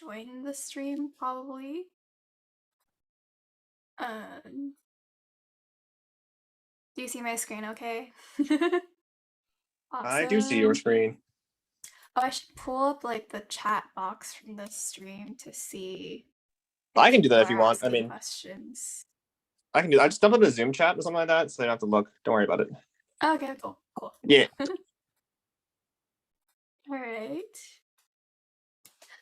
join the stream probably. Do you see my screen okay? I do see your Awesome. screen. Oh, I should pull up like the chat box from the stream to see if I can do people that if are you want. I asking mean, questions. I can do that. I just dump it in a Zoom chat or something like that, so they don't have to look. Don't worry about it. Okay, cool. Yeah. All right.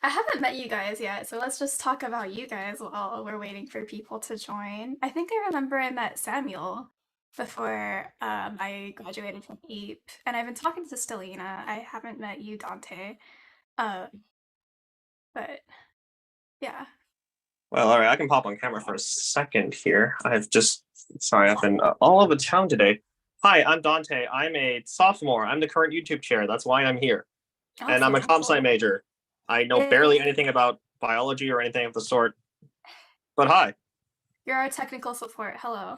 I haven't met you guys yet, so let's just talk about you guys while we're waiting for people to join. I think I remember I met Samuel before I graduated from EAP, and I've been talking to Stellina. I haven't met you, Dante. Uh, but yeah. Well, all right. I can pop on camera for a second here. I've been all over town today. Hi, I'm Dante. I'm a sophomore. I'm the current YouTube chair. That's why I'm here. And I'm a Awesome, comp sci cool. major. I know barely Yay. anything about biology or anything of the sort. But hi. You're our technical support. Hello.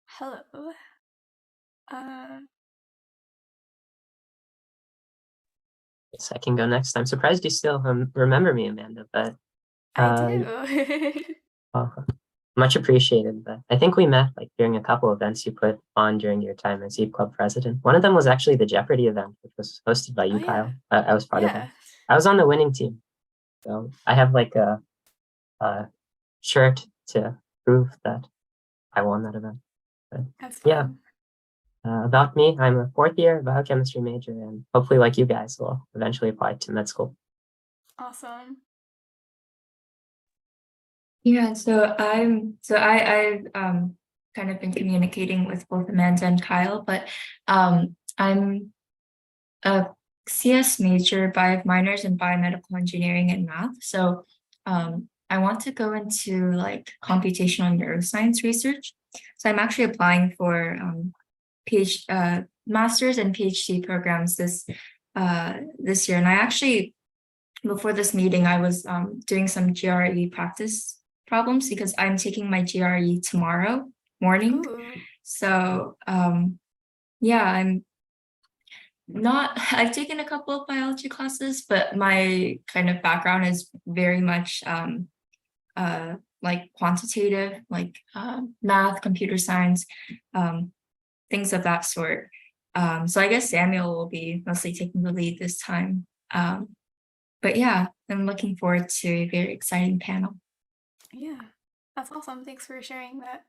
Hello. Uh, Yes, I can go next. I'm surprised you still remember me, Amanda, but I do. well, much appreciated. But I think we met like during a couple events you put on during your time as EAP Club president. One of them was actually the Jeopardy event, which was hosted by you, Oh, yeah. Kyle. I was part of Yeah. that. I was on the winning team, so I have like a shirt to prove that I won that event. But That's yeah, fun. about me, I'm a fourth year biochemistry major, and hopefully, like you guys, will eventually apply to med school. Awesome. Yeah, I've kind of been communicating with both Amanda and Kyle, but I'm a CS major, bio minors in biomedical engineering and math. So I want to go into like computational neuroscience research. So I'm actually applying for master's and PhD programs this year. And I actually, before this meeting, I was doing some GRE practice problems because I'm taking my GRE tomorrow morning. Ooh. So I've taken a couple of biology classes, but my kind of background is very much like quantitative, like math, computer science, things of that sort. So I guess Samuel will be mostly taking the lead this time. But yeah, I'm looking forward to a very exciting panel. Yeah, that's awesome. Thanks for sharing that.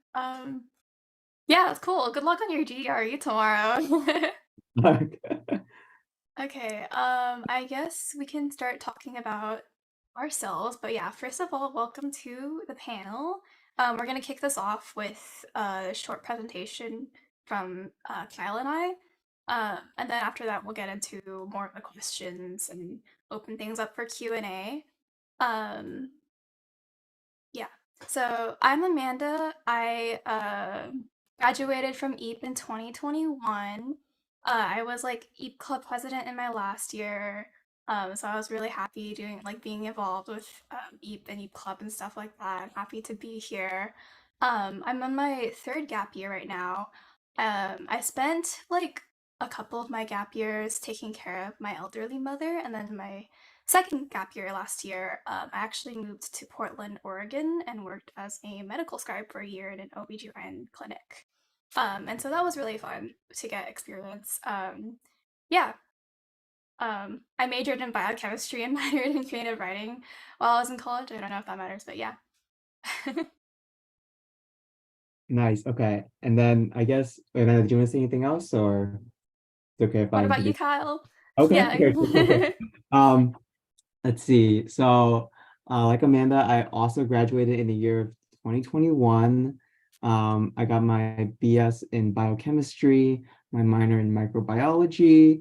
Yeah, that's cool. Good luck on your GRE tomorrow. Okay, I guess we can start talking about ourselves, but yeah, first of all, welcome to the panel. We're gonna kick this off with a short presentation from Kyle and I, and then after that, we'll get into more of the questions and open things up for Q&A. Yeah, so I'm Amanda. I graduated from EAP in 2021. I was like EAP club president in my last year. So I was really happy being involved with EAP and EAP club and stuff like that. I'm happy to be here. I'm on my third gap year right now. I spent like a couple of my gap years taking care of my elderly mother, and then my second gap year last year, I actually moved to Portland, Oregon, and worked as a medical scribe for a year in an OBGYN clinic. And so that was really fun to get experience. Yeah. I majored in biochemistry and minored in creative writing while I was in college. I don't know if that matters, but yeah. Nice. Okay. And then I guess, Amanda, do you want to say anything else, or it's okay if I What about you, introduce? Kyle? Okay. Yeah. Okay, cool. Let's see. So, like Amanda, I also graduated in the year of 2021. I got my BS in biochemistry, my minor in microbiology,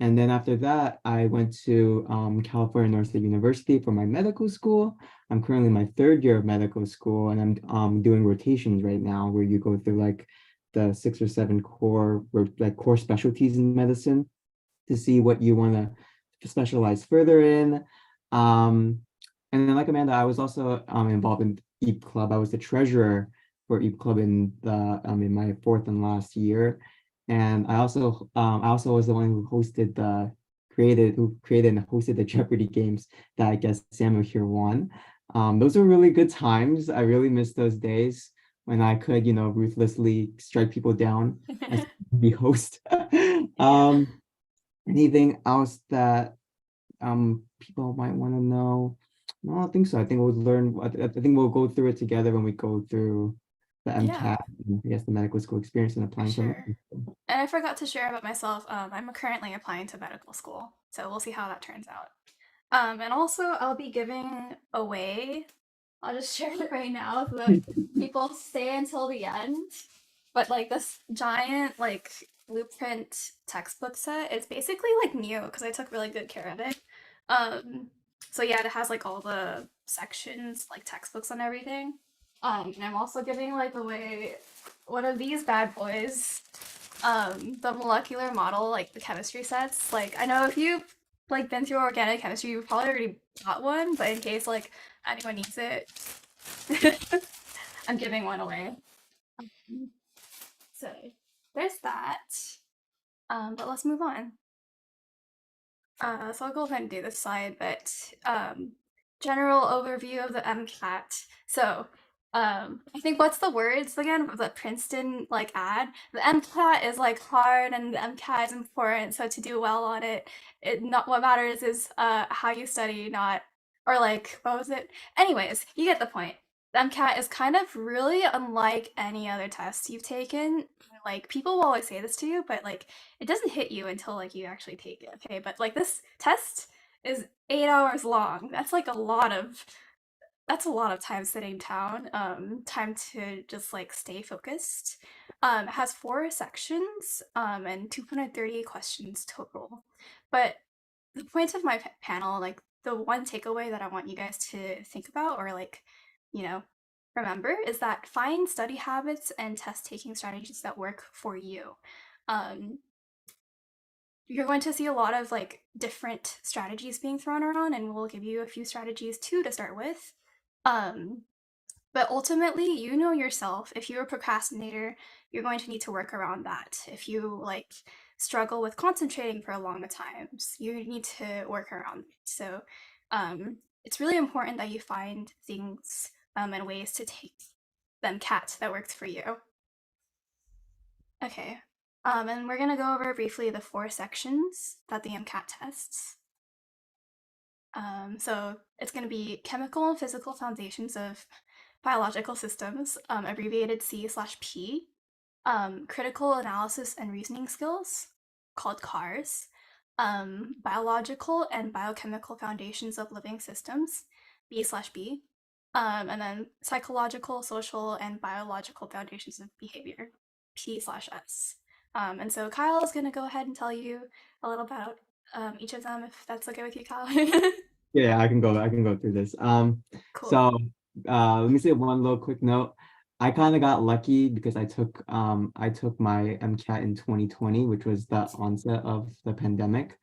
and then after that, I went to California Northern University for my medical school. I'm currently in my third year of medical school, and I'm doing rotations right now, where you go through like the 6 or 7 core specialties in medicine to see what you want to specialize further in. And then, like Amanda, I was also involved in EAP Club. I was the treasurer for EAP Club in my fourth and last year, and I also was the one who hosted the created and hosted the Jeopardy games that I guess Samuel here won. Those were really good times. I really miss those days when I could, ruthlessly strike people down as the host. Um, Anything else that people might want to know? No, I don't think so. I think we'll learn. I think we'll go through it together when we go through the Yeah, MCAT, and I guess the medical school experience and for applying for sure. medical school. And I forgot to share about myself. I'm currently applying to medical school, so we'll see how that turns out. And also, I'll be giving away. I'll just share it right now so that people stay until the end. But like this giant like blueprint textbook set, it's basically like new because I took really good care of it. Um, so yeah, it has like all the sections, like textbooks and everything. And I'm also giving like away one of these bad boys, the molecular model, like the chemistry sets. Like I know if you've like been through organic chemistry, you've probably already got one, but in case like anyone needs it, I'm giving one away. So there's that. But let's move on. So I'll go ahead and do this slide, but general overview of the MCAT. So I think what's the words again of the Princeton like ad? The MCAT is like hard and the MCAT is important. So to do well on it, not what matters is how you study, not or like what was it? Anyways, you get the point. The MCAT is kind of really unlike any other test you've taken. Like people will always say this to you, but like it doesn't hit you until like you actually take it. Okay, but like this test is 8 hours long. That's a lot of time sitting down. Time to just like stay focused. It has 4 sections and 230 questions total. But the point of my panel, like the one takeaway that I want you guys to think about or like, you know, remember is that find study habits and test taking strategies that work for you. Um, you're going to see a lot of like different strategies being thrown around, and we'll give you a few strategies too to start with. Um, but ultimately, you know yourself. If you're a procrastinator, you're going to need to work around that. If you like struggle with concentrating for long times, you need to work around it. So it's really important that you find things and ways to take them cat that works for you. Okay. And we're gonna go over briefly the 4 sections that the MCAT tests. So it's gonna be chemical and physical foundations of biological systems, abbreviated C/P, critical analysis and reasoning skills, called CARS, biological and biochemical foundations of living systems, B/B, and then psychological, social, and biological foundations of behavior, P/S. And so Kyle is going to go ahead and tell you a little about each of them, if that's okay with you, Kyle. Yeah, I can go through this. Cool. So let me say one little quick note. I kind of got lucky because I took my MCAT in 2020, which was the onset of the pandemic.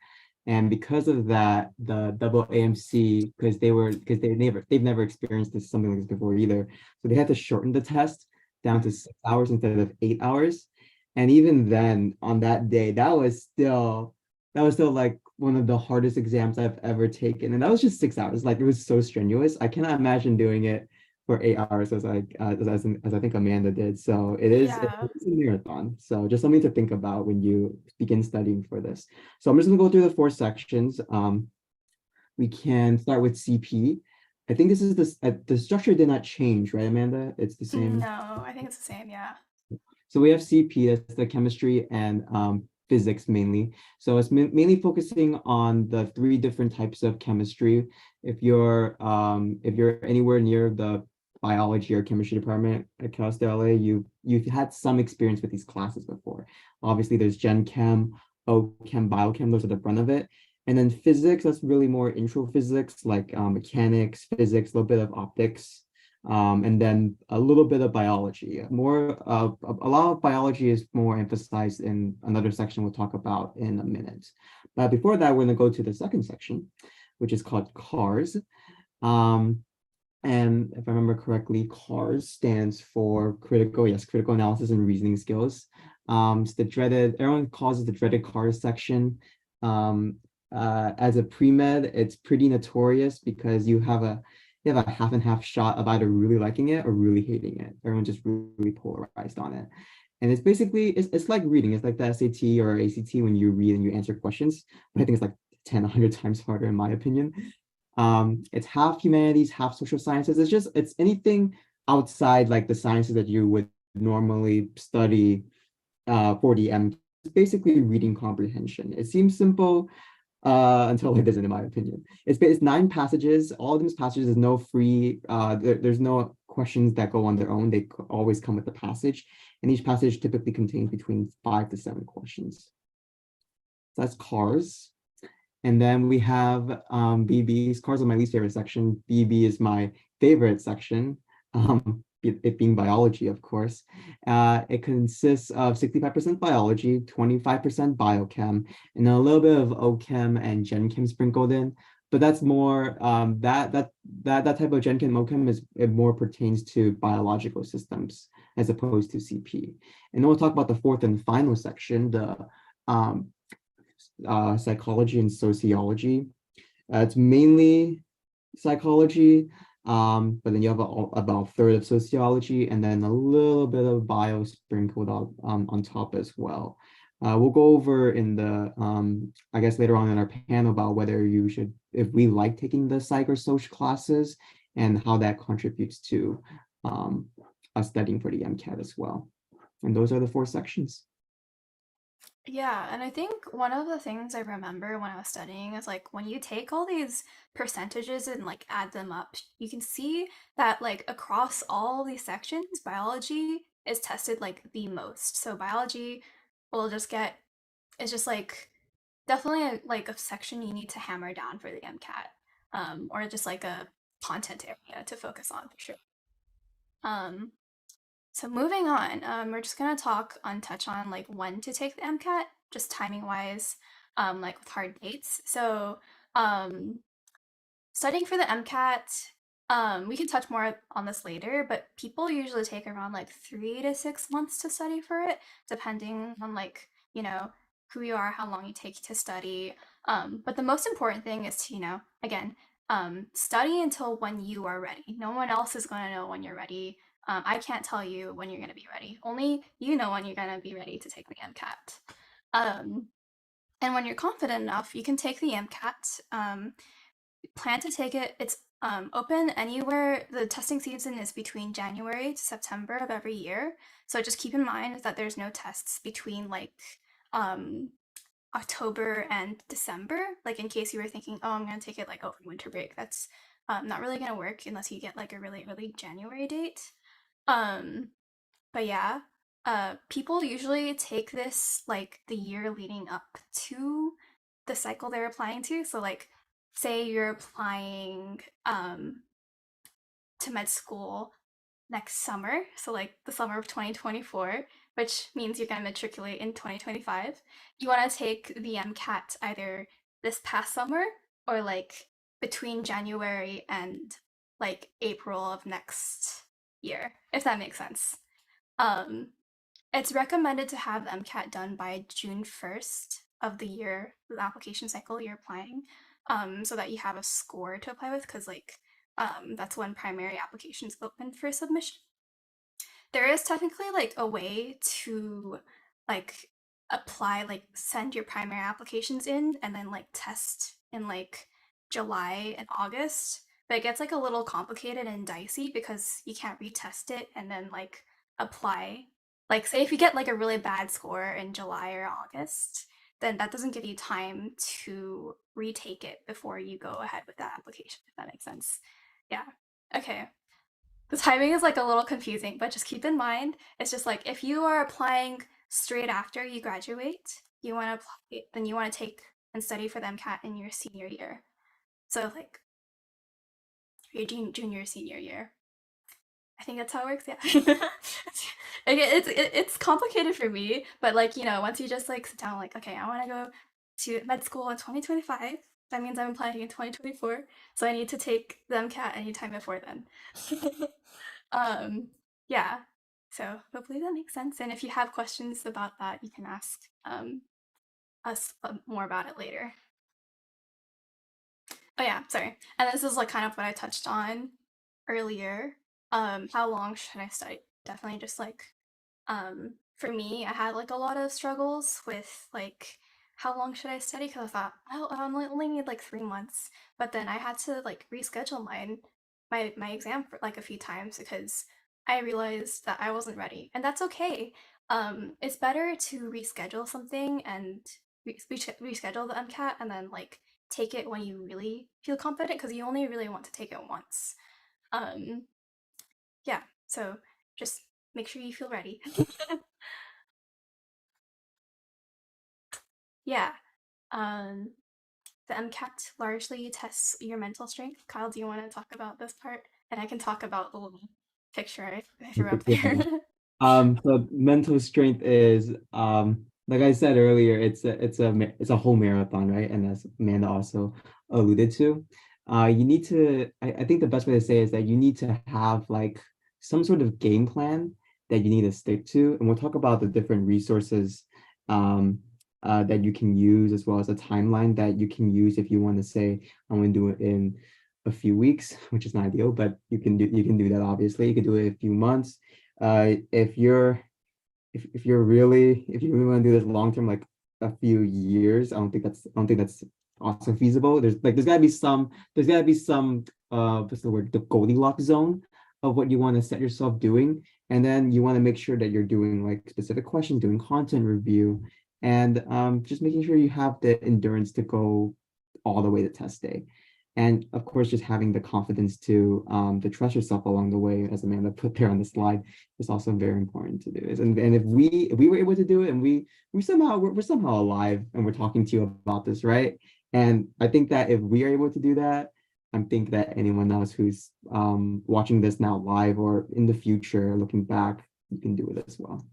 And because of that, the double AMC, because they've never experienced something like this before either. So they had to shorten the test down to 6 hours instead of 8 hours. And even then, on that day, that was still like one of the hardest exams I've ever taken. And that was just 6 hours. Like it was so strenuous. I cannot imagine doing it for 8 hours as I think Amanda did. So Yeah. it's a marathon. So just something to think about when you begin studying for this. So I'm just gonna go through the 4 sections. We can start with CP. I think this is the structure did not change, right, Amanda? It's the same. No, I think it's the same. Yeah. So we have CP, that's the chemistry and physics mainly. So it's mainly focusing on the 3 different types of chemistry. If you're anywhere near the biology or chemistry department at Cal State LA, you've had some experience with these classes before. Obviously, there's Gen Chem, OChem, Biochem, those are the brunt of it. And then physics, that's really more intro physics, like mechanics, physics, a little bit of optics, and then a little bit of biology. A lot of biology is more emphasized in another section we'll talk about in a minute. But before that, we're going to go to the second section, which is called CARS. And if I remember correctly, CARS stands for critical analysis and reasoning skills. It's everyone calls it the dreaded CARS section. as a pre-med, it's pretty notorious because you have a half and half shot of either really liking it or really hating it. Everyone's just really polarized on it. And it's basically it's like reading. It's like the SAT or ACT when you read and you answer questions, but I think it's like 10, 100 times harder in my opinion. It's half humanities, half social sciences. It's anything outside like the sciences that you would normally study for the MCAT. It's basically reading comprehension. It seems simple until it isn't, in my opinion. It's 9 passages. All of these passages is no free. There's no questions that go on their own. They always come with the passage, and each passage typically contains between 5 to 7 questions. So that's cars. And then we have BBs. Cars are my least favorite section. BB is my favorite section. It being biology, of course. It consists of 65% biology, 25% biochem, and a little bit of OChem and Gen Chem sprinkled in. But that's more that type of Gen Chem OChem it more pertains to biological systems as opposed to CP. And then we'll talk about the fourth and final section, the psychology and sociology. It's mainly psychology, but then you have about a third of sociology and then a little bit of bio sprinkled on top as well. We'll go over in the, I guess later on in our panel about whether you should, if we like taking the psych or social classes and how that contributes to us studying for the MCAT as well. And those are the 4 sections. Yeah, and I think one of the things I remember when I was studying is like when you take all these percentages and like add them up, you can see that like across all these sections, biology is tested like the most. So biology will just get, it's just like definitely like a section you need to hammer down for the MCAT, or just like a content area to focus on for sure. So moving on, we're just gonna touch on like when to take the MCAT, just timing wise, like with hard dates. So, studying for the MCAT, we can touch more on this later, but people usually take around like 3 to 6 months to study for it, depending on like, who you are, how long you take to study. But the most important thing is to, again, study until when you are ready. No one else is going to know when you're ready. I can't tell you when you're going to be ready. Only you know when you're going to be ready to take the MCAT. And when you're confident enough, you can take the MCAT. Plan to take it. It's open anywhere. The testing season is between January to September of every year. So just keep in mind that there's no tests between like October and December. Like in case you were thinking, oh, I'm going to take it like over winter break. That's not really going to work unless you get like a really early January date. But yeah, people usually take this like the year leading up to the cycle they're applying to. So like say you're applying to med school next summer, so like the summer of 2024, which means you're going to matriculate in 2025. You want to take the MCAT either this past summer or like between January and like April of next year, if that makes sense. It's recommended to have the MCAT done by June 1st of the year, the application cycle you're applying, so that you have a score to apply with, because like that's when primary applications open for submission. There is technically like a way to like apply, like send your primary applications in and then like test in like July and August, but it gets like a little complicated and dicey because you can't retest it and then like apply. Like say if you get like a really bad score in July or August, then that doesn't give you time to retake it before you go ahead with that application, if that makes sense. Yeah. Okay. The timing is like a little confusing, but just keep in mind, it's just like if you are applying straight after you graduate, you want to apply, then you want to take and study for the MCAT in your senior year. So like your junior senior year. I think that's how it works. Yeah. It's complicated for me, but like once you just like sit down, like okay, I want to go to med school in 2025. That means I'm applying in 2024, so I need to take the MCAT anytime before then. Yeah. So hopefully that makes sense. And if you have questions about that, you can ask us more about it later. Oh yeah, sorry. And this is like kind of what I touched on earlier. How long should I study? Definitely just like for me, I had like a lot of struggles with like how long should I study? Because I thought, oh, I only need like 3 months. But then I had to like reschedule my exam for like a few times because I realized that I wasn't ready. And that's okay. It's better to reschedule something and reschedule the MCAT and then like take it when you really feel confident because you only really want to take it once. Um, yeah, so just make sure you feel ready. Yeah. Um, the MCAT largely tests your mental strength. Kyle, do you want to talk about this part? And I can talk about the little picture I threw up there. So mental strength is like I said earlier, it's a whole marathon, right? And as Amanda also alluded to, you need to I think the best way to say is that you need to have like some sort of game plan that you need to stick to. And we'll talk about the different resources um that you can use as well as a timeline that you can use if you want to say I'm going to do it in a few weeks, which is not ideal, but you can do that obviously. You can do it in a few months if you're if you really want to do this long term, like a few years, I don't think that's also feasible. There's gotta be some what's the word, the Goldilocks zone of what you want to set yourself doing. And then you want to make sure that you're doing like specific questions, doing content review, and just making sure you have the endurance to go all the way to test day. And of course, just having the confidence to trust yourself along the way, as Amanda put there on the slide, is also very important to do. And if we were able to do it, and we're somehow alive, and we're talking to you about this, right? And I think that if we are able to do that, I think that anyone else who's watching this now live or in the future looking back, you can do it as well.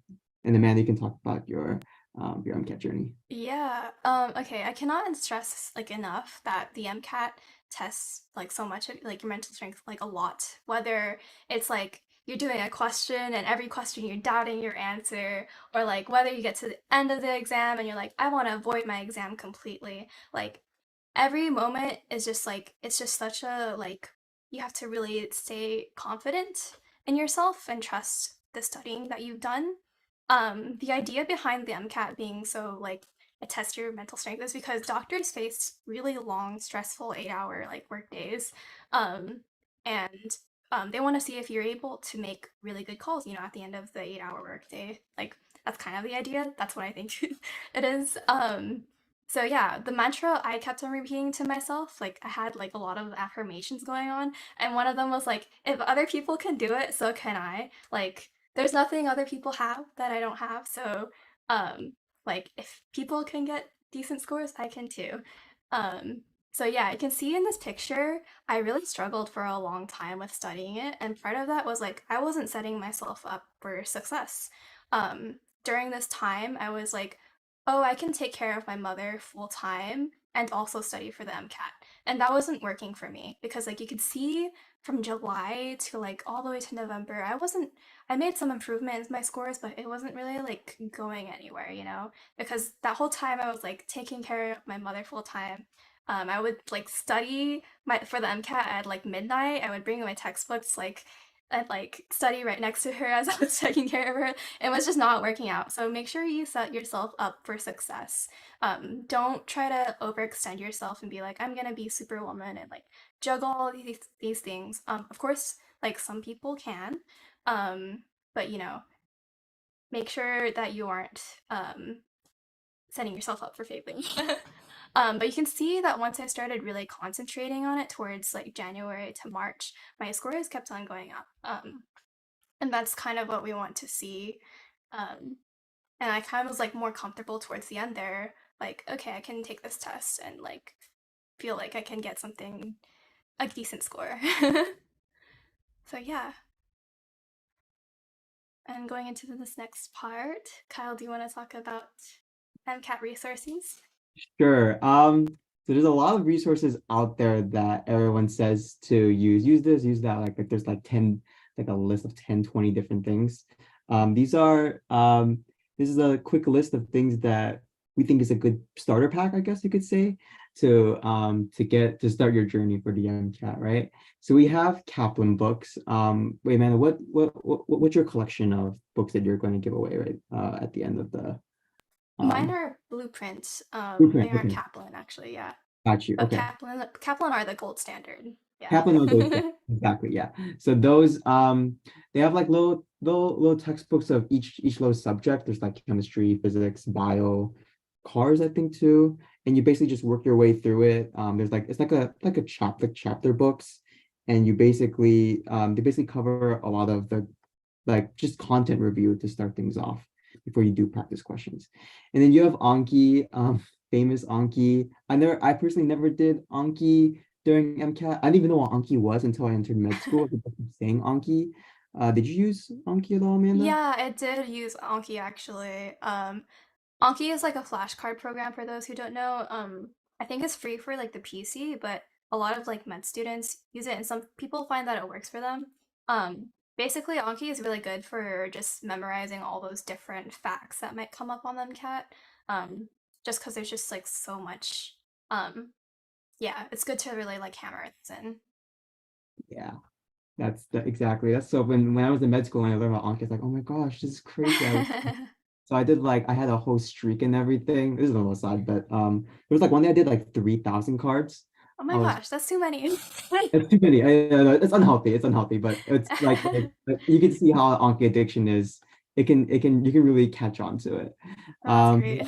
And Amanda, you can talk about your MCAT journey. Yeah. Okay. I cannot stress like enough that the MCAT tests like so much of like your mental strength like a lot. Whether it's like you're doing a question and every question you're doubting your answer, or like whether you get to the end of the exam and you're like, I want to avoid my exam completely. Like every moment is just like it's just such a like you have to really stay confident in yourself and trust the studying that you've done. The idea behind the MCAT being so like a test your mental strength is because doctors face really long, stressful 8 hour like work days. And they want to see if you're able to make really good calls, you know, at the end of the 8 hour work day. Like that's kind of the idea. That's what I think it is. So yeah, the mantra I kept on repeating to myself, like I had like a lot of affirmations going on, and one of them was like, if other people can do it, so can I. Like there's nothing other people have that I don't have. So um like if people can get decent scores, I can too. Um so yeah, you can see in this picture, I really struggled for a long time with studying it, and part of that was like I wasn't setting myself up for success. During this time, I was like, oh, I can take care of my mother full time and also study for the MCAT. And that wasn't working for me because like you could see from July to like all the way to November, I made some improvement in my scores, but it wasn't really like going anywhere, you know, because that whole time I was like taking care of my mother full time. I would like study my for the MCAT at like midnight. I would bring my textbooks like I'd like study right next to her as I was taking care of her. It was just not working out. So make sure you set yourself up for success. Don't try to overextend yourself and be like, I'm gonna be superwoman and like juggle all these things. Of course, like some people can, but you know, make sure that you aren't setting yourself up for failing. But you can see that once I started really concentrating on it towards like January to March, my scores kept on going up. And that's kind of what we want to see. Um, and I kind of was like more comfortable towards the end there, like, okay, I can take this test and like feel like I can get something, a decent score. So yeah. And going into this next part, Kyle, do you want to talk about MCAT resources? Sure. So there's a lot of resources out there that everyone says to use. Use this, use that. Like there's like 10, like a list of 10, 20 different things. These are this is a quick list of things that we think is a good starter pack, I guess you could say, to start your journey for the MCAT, right? So we have Kaplan books. Wait, Amanda, what's your collection of books that you're going to give away, right? At the end of the Mine um are blueprints. They blueprint. aren't Okay, Kaplan actually, yeah. got you. But Okay. Kaplan are the gold standard. Yeah. Kaplan are those exactly, yeah. So those they have like little textbooks of each little subject. There's like chemistry, physics, bio, cars, I think too. And you basically just work your way through it. There's like it's like a chapter books, and you basically they basically cover a lot of the like just content review to start things off before you do practice questions. And then you have Anki, famous Anki. I personally never did Anki during MCAT. I didn't even know what Anki was until I entered med school. People keep saying Anki. Did you use Anki at all, Amanda? Yeah, I did use Anki actually. Anki is like a flashcard program for those who don't know. I think it's free for like the PC, but a lot of like med students use it, and some people find that it works for them. Basically, Anki is really good for just memorizing all those different facts that might come up on MCAT. Just because there's just like so much. Um, yeah, it's good to really like hammer this in. Yeah, exactly. That's so when I was in med school and I learned about Anki, it's like, oh my gosh, this is crazy. So I did like I had a whole streak and everything. This is a little side, but there was like one day I did like 3,000 cards. Oh my I was gosh, that's too many. It's too many. It's unhealthy. It's unhealthy, but it's like you can see how Anki addiction is. It can you can really catch on to it. That's great.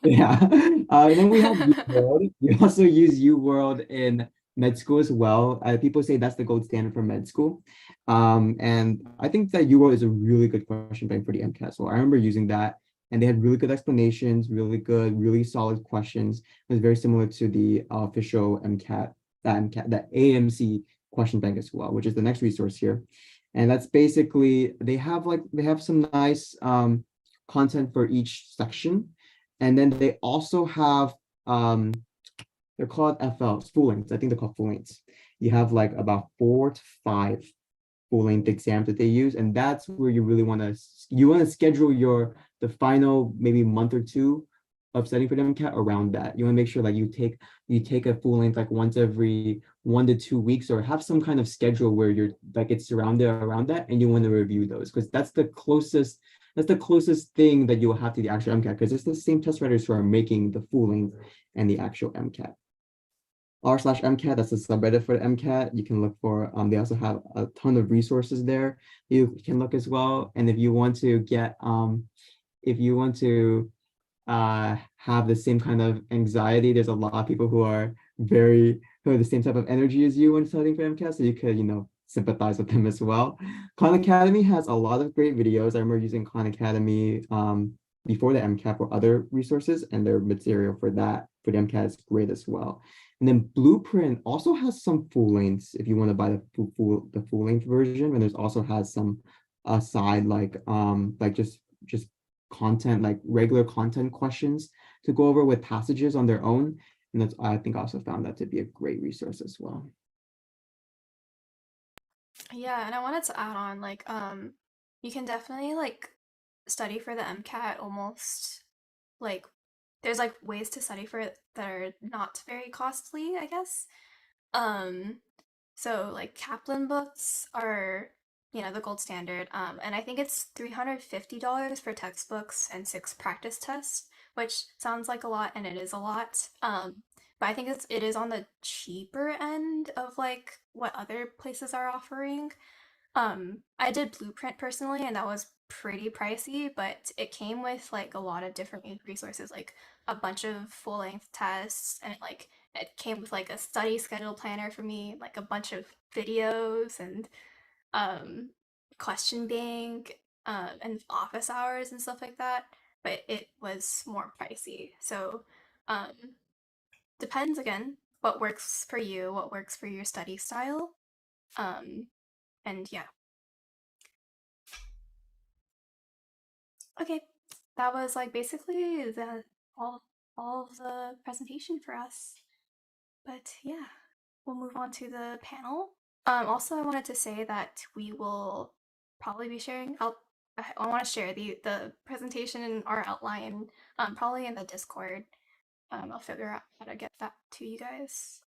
Yeah. And then we have UWorld. We also use UWorld in med school as well. People say that's the gold standard for med school. And I think that UWorld is a really good question bank for the MCAT. So I remember using that, and they had really good explanations, really good, really solid questions. It was very similar to the official MCAT, that AMC question bank as well, which is the next resource here. And that's basically they have some nice content for each section. And then they also have they're called FLs, full lengths. I think they're called full lengths. You have like about 4 to 5 full-length exams that they use, and that's where you want to schedule the final maybe month or two of studying for the MCAT around that. You want to make sure like you take a full length like once every 1 to 2 weeks, or have some kind of schedule where you're like it's surrounded around that, and you want to review those because that's the closest thing that you will have to the actual MCAT, because it's the same test writers who are making the full length and the actual MCAT. r/MCAT, that's the subreddit for the MCAT. You can look for, they also have a ton of resources there you can look as well. And if you want to have the same kind of anxiety, there's a lot of people who have the same type of energy as you when studying for MCAT, so you could, sympathize with them as well. Khan Academy has a lot of great videos. I remember using Khan Academy before the MCAT for other resources, and their material for the MCAT is great as well. And then Blueprint also has some full lengths if you want to buy the full length version, and there's also has some aside like just content, like regular content questions to go over with passages on their own. And that's I think also found that to be a great resource as well. Yeah, and I wanted to add on like you can definitely like study for the MCAT almost like there's like ways to study for it that are not very costly, I guess. Um so like Kaplan books are, the gold standard. And I think it's $350 for textbooks and 6 practice tests, which sounds like a lot, and it is a lot. But I think it is on the cheaper end of like what other places are offering. I did Blueprint personally, and that was pretty pricey, but it came with like a lot of different resources, like a bunch of full-length tests, and it came with like a study schedule planner for me, like a bunch of videos and um question bank, and office hours and stuff like that. But it was more pricey. So um depends again what works for you, what works for your study style. And yeah. Okay, that was like basically all all of the presentation for us. But yeah, we'll move on to the panel. Also, I wanted to say that we will probably be sharing. I want to share the presentation and our outline, probably in the Discord. I'll figure out how to get that to you guys.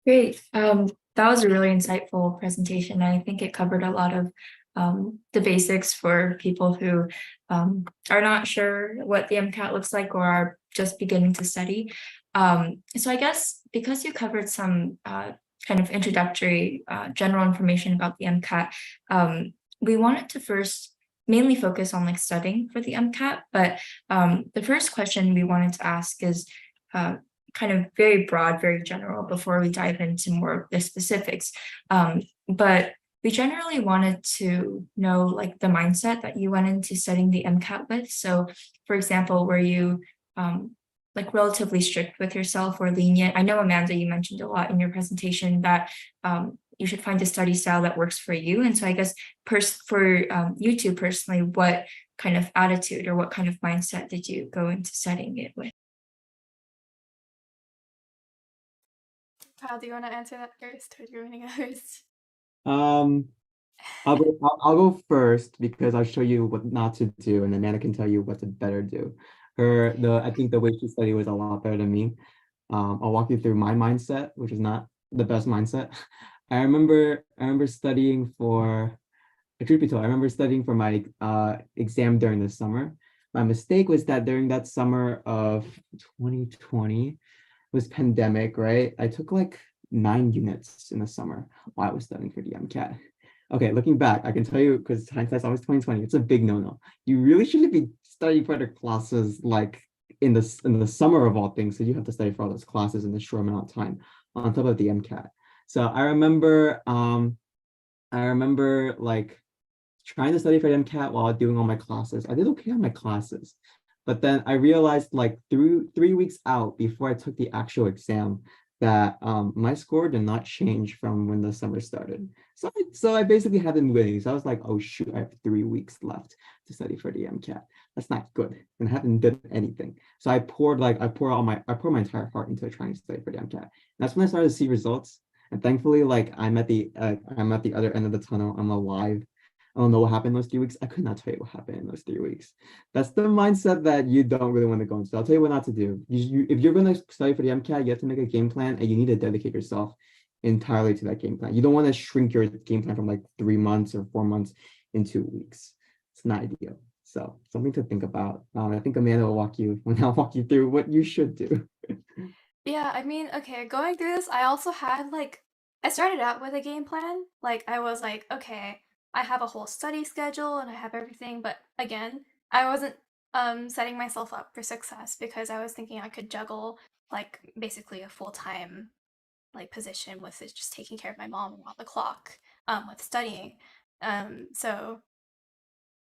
Great. That was a really insightful presentation. I think it covered a lot of the basics for people who are not sure what the MCAT looks like or are just beginning to study. So I guess because you covered some kind of introductory general information about the MCAT, we wanted to first mainly focus on like studying for the MCAT. But the first question we wanted to ask is kind of very broad, very general before we dive into more of the specifics. But we generally wanted to know like the mindset that you went into studying the MCAT with. So for example, were you like relatively strict with yourself or lenient? I know, Amanda, you mentioned a lot in your presentation that you should find a study style that works for you. And so I guess for you two personally, what kind of attitude or what kind of mindset did you go into studying it with? Kyle, do you want to answer that first, or do you want me to go first? I'll go first because I'll show you what not to do, and then Amanda can tell you what to better do. I think the way she studied was a lot better than me. I'll walk you through my mindset, which is not the best mindset. I remember studying for, truth be told, I remember studying for my exam during the summer. My mistake was that during that summer of 2020 was pandemic, right? I took like 9 units in the summer while I was studying for the MCAT. Okay, looking back, I can tell you, because hindsight's always 2020, it's a big no-no. You really shouldn't be studying for the classes like in the summer of all things, so you have to study for all those classes in a short amount of time on top of the MCAT. So I remember like trying to study for the MCAT while doing all my classes. I did okay on my classes, but then I realized like through 3 weeks out before I took the actual exam that my score did not change from when the summer started. So I basically had been winning. So I was like, oh shoot, I have 3 weeks left to study for the MCAT. That's not good. And I haven't done anything. So I poured my entire heart into trying to study for the MCAT. And that's when I started to see results. And thankfully, like I'm at the other end of the tunnel. I'm alive. I don't know what happened in those 3 weeks. I could not tell you what happened in those 3 weeks. That's the mindset that you don't really want to go into. I'll tell you what not to do. If you're going to study for the MCAT, you have to make a game plan and you need to dedicate yourself entirely to that game plan. You don't want to shrink your game plan from like 3 months or 4 months into weeks. It's not ideal. So something to think about. I think Amanda will walk you through what you should do. Yeah, I mean, okay, going through this, I also had like, I started out with a game plan. Like, I was like, okay, I have a whole study schedule and I have everything, but again, I wasn't setting myself up for success because I was thinking I could juggle like basically a full-time like position with it just taking care of my mom around the clock with studying. So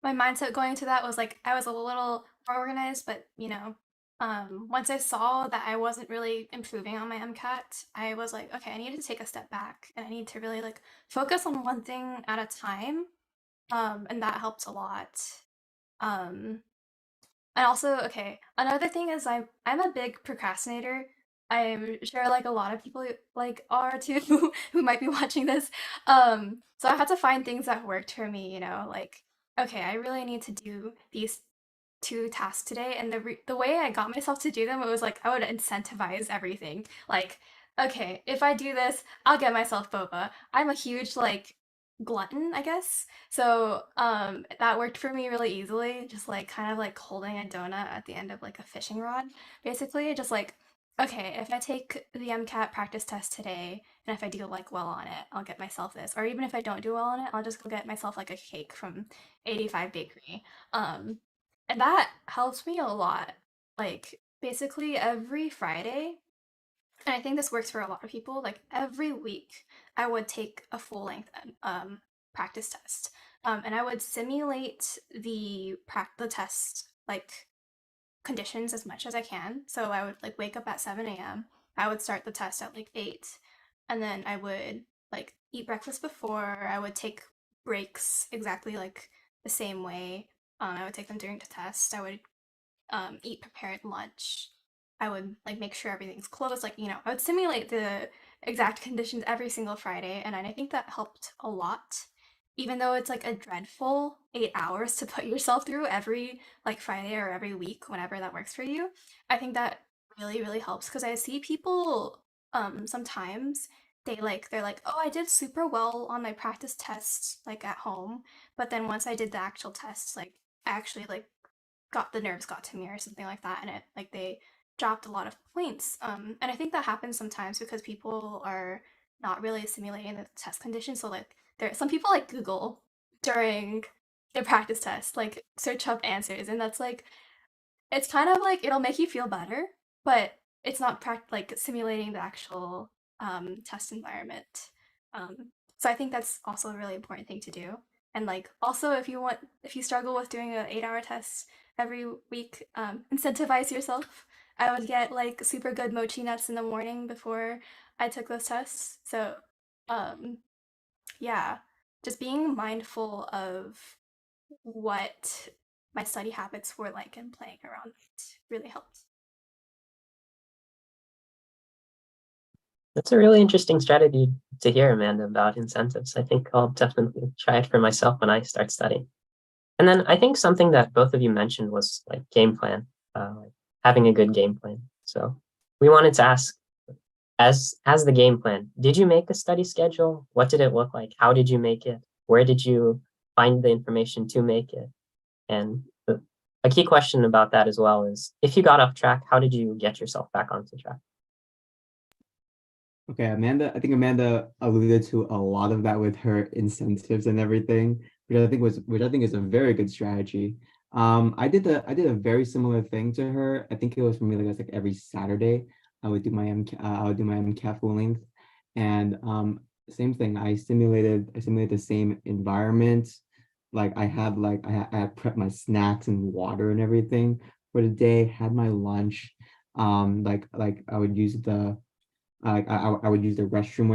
my mindset going into that was like I was a little more organized, but once I saw that I wasn't really improving on my MCAT, I was like, okay, I need to take a step back and I need to really like focus on one thing at a time. And that helped a lot. Um, and also, okay, another thing is I'm a big procrastinator. I'm sure like a lot of people like are too who might be watching this. So I had to find things that worked for me, like okay, I really need to do these 2 tasks today, and the way I got myself to do them, it was like I would incentivize everything. Like, okay, if I do this, I'll get myself boba. I'm a huge like glutton, I guess. So that worked for me really easily, just like kind of like holding a donut at the end of like a fishing rod, basically. Just like, okay, if I take the MCAT practice test today, and if I do like well on it, I'll get myself this. Or even if I don't do well on it, I'll just go get myself like a cake from 85 Bakery. And that helps me a lot. Like basically every Friday, and I think this works for a lot of people, like every week I would take a full length practice test. And I would simulate the test like conditions as much as I can. So I would like wake up at 7 a.m. I would start the test at like 8, and then I would like eat breakfast before. I would take breaks exactly like the same way. I would take them during the test. I would eat prepared lunch. I would like make sure everything's closed. Like, I would simulate the exact conditions every single Friday. And I think that helped a lot. even though it's like a dreadful 8 hours to put yourself through every like Friday or every week, whenever that works for you, I think that really, really helps because I see people sometimes they're like, oh, I did super well on my practice tests like at home, but then once I did the actual tests, like I actually like got the nerves got to me or something like that, and it like they dropped a lot of points. And I think that happens sometimes because people are not really simulating the test conditions. So like there some people like Google during their practice test, like search up answers, and that's like it's kind of like it'll make you feel better, but it's not like simulating the actual test environment. So I think that's also a really important thing to do. And like also if you struggle with doing an 8 hour test every week, incentivize yourself. I would get like super good mochi nuts in the morning before I took those tests. So um, yeah, just being mindful of what my study habits were like and playing around it really helped. That's a really interesting strategy to hear, Amanda, about incentives. I think I'll definitely try it for myself when I start studying. And then I think something that both of you mentioned was like game plan, like having a good game plan. So we wanted to ask, as the game plan, did you make a study schedule? What did it look like? How did you make it? Where did you find the information to make it? And a key question about that as well is, if you got off track, how did you get yourself back onto track? Okay, Amanda, I think Amanda alluded to a lot of that with her incentives and everything, which I think is a very good strategy. I did a very similar thing to her. I think it was for me like it was like every Saturday I would do my MCAT full length, and same thing. I simulated the same environment. Like I had prepped my snacks and water and everything for the day. Had my lunch. Like I would use the I would use the restroom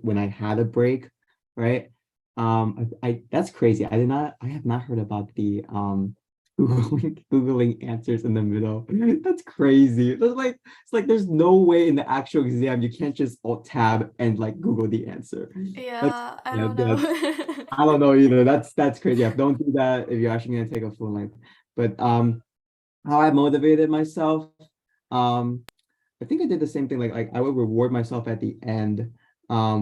when I had a break, right? I that's crazy. I have not heard about the Googling answers in the middle. That's crazy. It's like there's no way in the actual exam you can't just alt tab and like Google the answer. That's Yeah, I yeah, don't yeah. know. I don't know either. That's crazy. Yeah, don't do that if you're actually gonna take a full length. But how I motivated myself. Um I think I did the same thing. Like I would reward myself at the end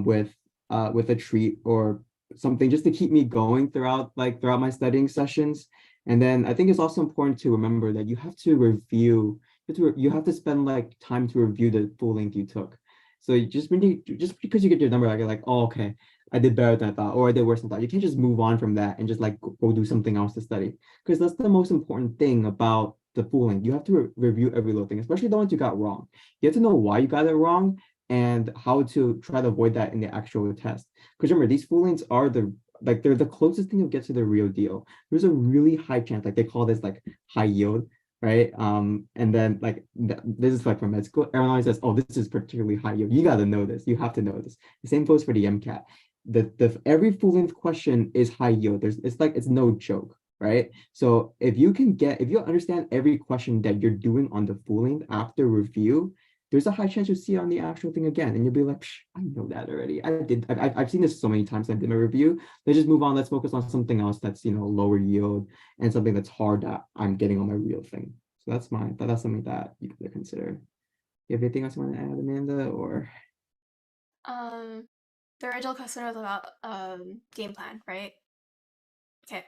with a treat or something just to keep me going throughout my studying sessions. And then I think it's also important to remember that you have to review, you have to spend like time to review the full length you took. So just because you get your number, like you're like, oh, okay, I did better than I thought, or I did worse than I thought. You can't just move on from that and just like go do something else to study. Because that's the most important thing about the full length. You have to review every little thing, especially the ones you got wrong. You have to know why you got it wrong and how to try to avoid that in the actual test. Because remember, these full lengths are they're the closest thing you'll get to the real deal. There's a really high chance, like they call this like high yield, right? And then like this is like for med school, everyone always says, oh, this is particularly high yield. You got to know this. You have to know this. The same goes for the MCAT. The every full length question is high yield. It's no joke, right? So if you understand every question that you're doing on the full length after review, there's a high chance you'll see it on the actual thing again, and you'll be like, Psh, I know that already. I've seen this so many times. I did my review. Let's just move on. Let's focus on something else that's lower yield and something that's hard that I'm getting on my real thing. So that's something that you could consider. You have anything else you want to add, Amanda, or? um, the original question was about game plan, right? Okay.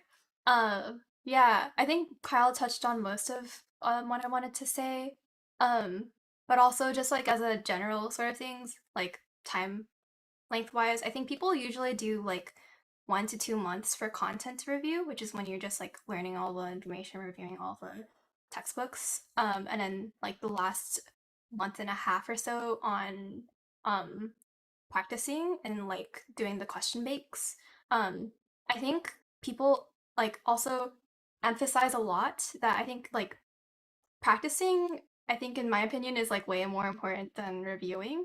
Yeah, I think Kyle touched on most of what I wanted to say. Um, but also just like as a general sort of things, like time lengthwise, I think people usually do like 1 to 2 months for content review, which is when you're just like learning all the information, reviewing all the textbooks. And then like the last month and a half or so on um practicing and like doing the question banks. I think people like also emphasize a lot that I think like practicing, I think in my opinion, is like way more important than reviewing.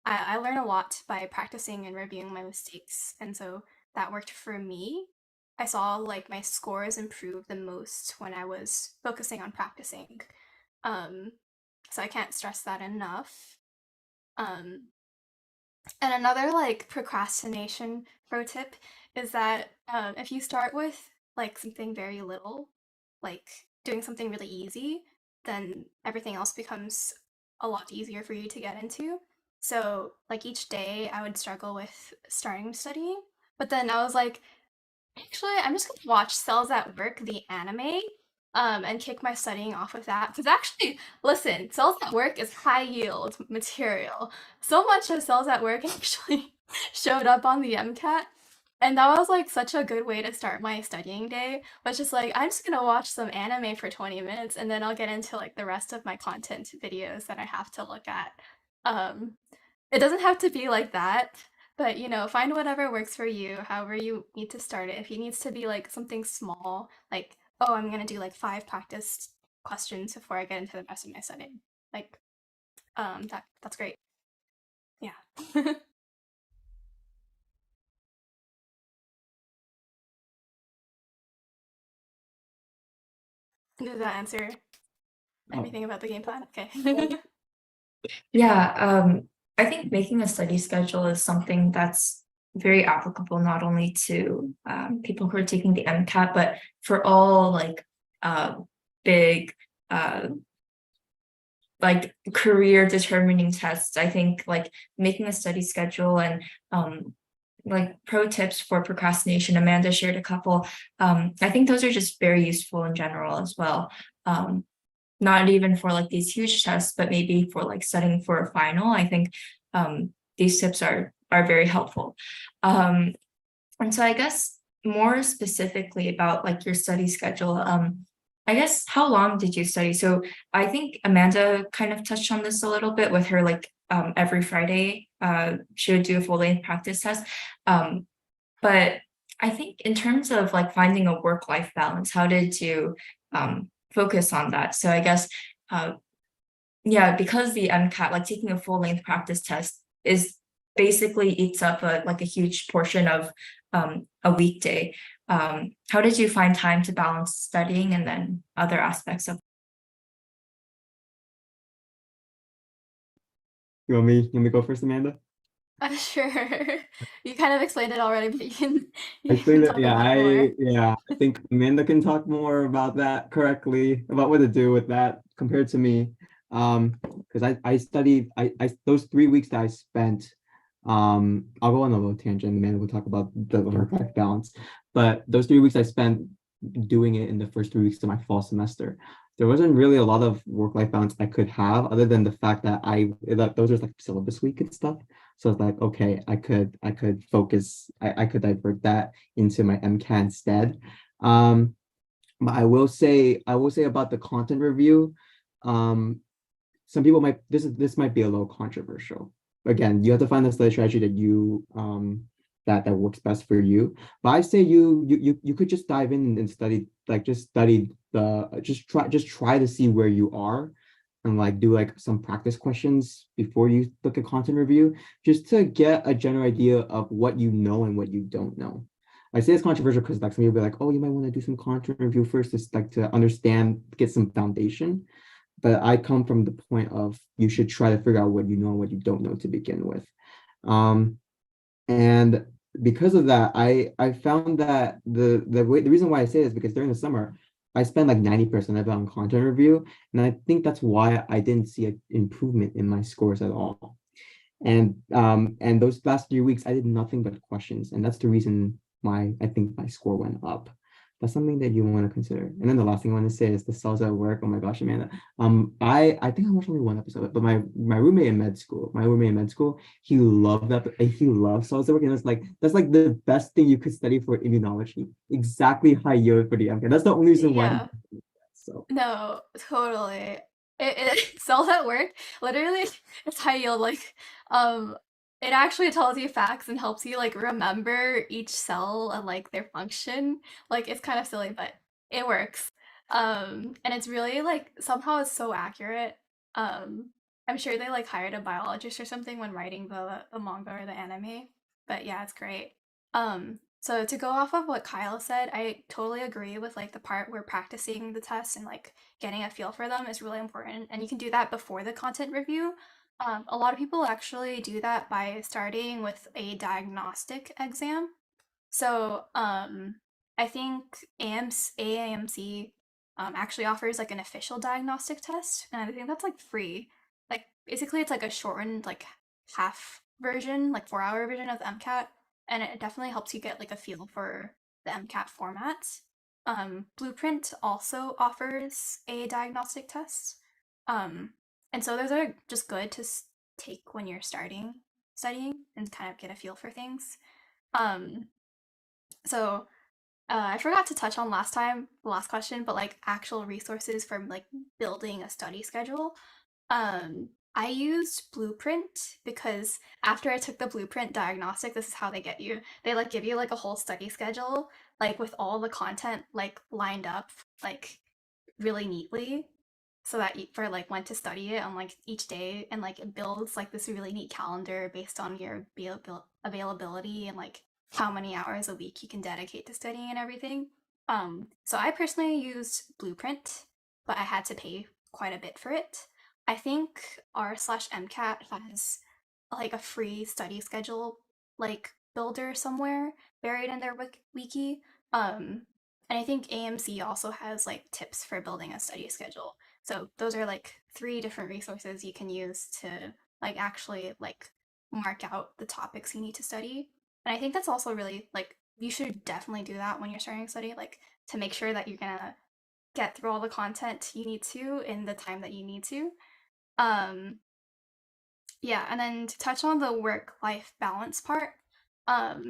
I learn a lot by practicing and reviewing my mistakes, and so that worked for me. I saw like my scores improve the most when I was focusing on practicing. Um, so I can't stress that enough. Um, And another like procrastination pro tip is that if you start with like something very little, like doing something really easy, then everything else becomes a lot easier for you to get into. So like each day I would struggle with starting studying, but then I was like, actually, I'm just gonna watch Cells at Work, the anime, and kick my studying off with that. Because actually, listen, Cells at Work is high yield material. So much of Cells at Work actually showed up on the MCAT. And that was like such a good way to start my studying day. Was just like, I'm just gonna watch some anime for 20 minutes and then I'll get into like the rest of my content videos that I have to look at. Um, it doesn't have to be like that, but find whatever works for you, however you need to start it. If it needs to be like something small, like, oh, I'm gonna do like 5 practice questions before I get into the rest of my studying. Like, that's great. Yeah. Does that answer Oh, everything about the game plan? Okay. Yeah, I think making a study schedule is something that's very applicable not only to people who are taking the MCAT, but for all uh, big uh, career determining tests. I think like making a study schedule and like pro tips for procrastination. Amanda shared a couple. I think those are just very useful in general as well. Um, not even for like these huge tests, but maybe for like studying for a final. I think these tips are very helpful. Um, and so I guess more specifically about like your study schedule, I guess how long did you study? So I think Amanda kind of touched on this a little bit with her like every Friday, she would do a full length practice test. Um, but I think in terms of like finding a work-life balance, how did you focus on that? So I guess uh, yeah, because the MCAT, like taking a full length practice test is basically eats up like a huge portion of a weekday. How did you find time to balance studying and then other aspects of? you want me to go first, Amanda? Sure. You kind of explained it already, but you can Explain that. talk Yeah, about it more. I think Amanda can talk more about that correctly, about what to do with that compared to me. Because I studied those 3 weeks that I spent. I'll go on a little tangent. Amanda will talk about the work-life balance. But those 3 weeks I spent doing it in the first 3 weeks of my fall semester. There wasn't really a lot of work-life balance I could have, other than the fact that those are like syllabus week and stuff. So it's like, okay, I could focus, I could divert that into my MCAT instead. Um, but I will say about the content review. Um, some people might this might be a little controversial. Again, you have to find the study strategy that you that works best for you. But I say you could just dive in and study, like just study the just try to see where you are and like do like some practice questions before you look at content review, just to get a general idea of what you know and what you don't know. I say it's controversial because like some people be like, oh, you might want to do some content review first, just like to understand, get some foundation. But I come from the point of you should try to figure out what you know and what you don't know to begin with. Um, and because of that, I found that the reason why I say this is because during the summer I spent like 90% of it on content review, and I think that's why I didn't see an improvement in my scores at all. And those last 3 weeks I did nothing but questions, and that's the reason why I think my score went up. That's something that you want to consider. And then the last thing I want to say is the cells at work. Oh my gosh, Amanda. I think I watched only one episode, but my roommate in med school, he loved that. He loved cells at work, and it's like that's like the best thing you could study for immunology. Exactly high yield for the MCAT. That's the only reason why. Yeah. So No, totally. It cells at work, literally, it's high yield. Like, um, it actually tells you facts and helps you like remember each cell and like their function. Like, it's kind of silly, but it works. And it's really like somehow it's so accurate. Um, I'm sure they like hired a biologist or something when writing the manga or the anime. But yeah, it's great. So to go off of what Kyle said, I totally agree with like the part where practicing the tests and like getting a feel for them is really important. And you can do that before the content review. A lot of people actually do that by starting with a diagnostic exam. So I think AAMC actually offers like an official diagnostic test, and I think that's like free. Like basically, it's like a shortened like half version, like 4 hour version of the MCAT, and it definitely helps you get like a feel for the MCAT format. Blueprint also offers a diagnostic test, um, and so those are just good to take when you're starting studying and kind of get a feel for things. Um, so I forgot to touch on last time, the last question, but like actual resources for like building a study schedule. I used Blueprint because after I took the Blueprint diagnostic, this is how they get you. They like give you like a whole study schedule, like with all the content like lined up, like really neatly, so that you, for like when to study it on like each day, and like it builds like this really neat calendar based on your availability and like how many hours a week you can dedicate to studying and everything. So I personally used Blueprint, but I had to pay quite a bit for it. I think r/MCAT has like a free study schedule like builder somewhere buried in their wiki. And I think AMC also has like tips for building a study schedule. So those are like three different resources you can use to like actually like mark out the topics you need to study. And I think that's also really like you should definitely do that when you're starting to study, like to make sure that you're gonna get through all the content you need to in the time that you need to. Um, yeah, and then to touch on the work-life balance part,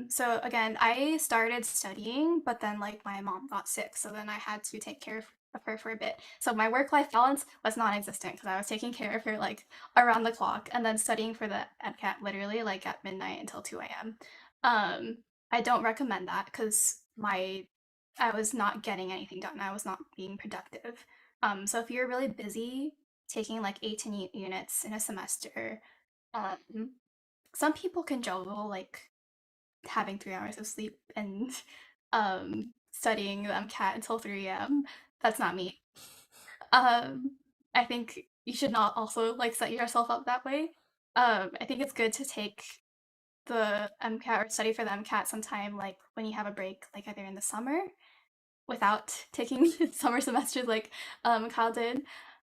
so again, I started studying, but then like my mom got sick, so then I had to take care of her for a bit. So my work-life balance was non-existent because I was taking care of her like around the clock and then studying for the MCAT literally like at midnight until 2 a.m. I don't recommend that because my I was not getting anything done. I was not being productive. So if you're really busy taking like 18 units in a semester, um, some people can juggle like having 3 hours of sleep and studying the MCAT until 3 a.m. That's not me. Um, I think you should not also like set yourself up that way. I think it's good to take the MCAT or study for the MCAT sometime like when you have a break, like either in the summer without taking summer semesters like Kyle did.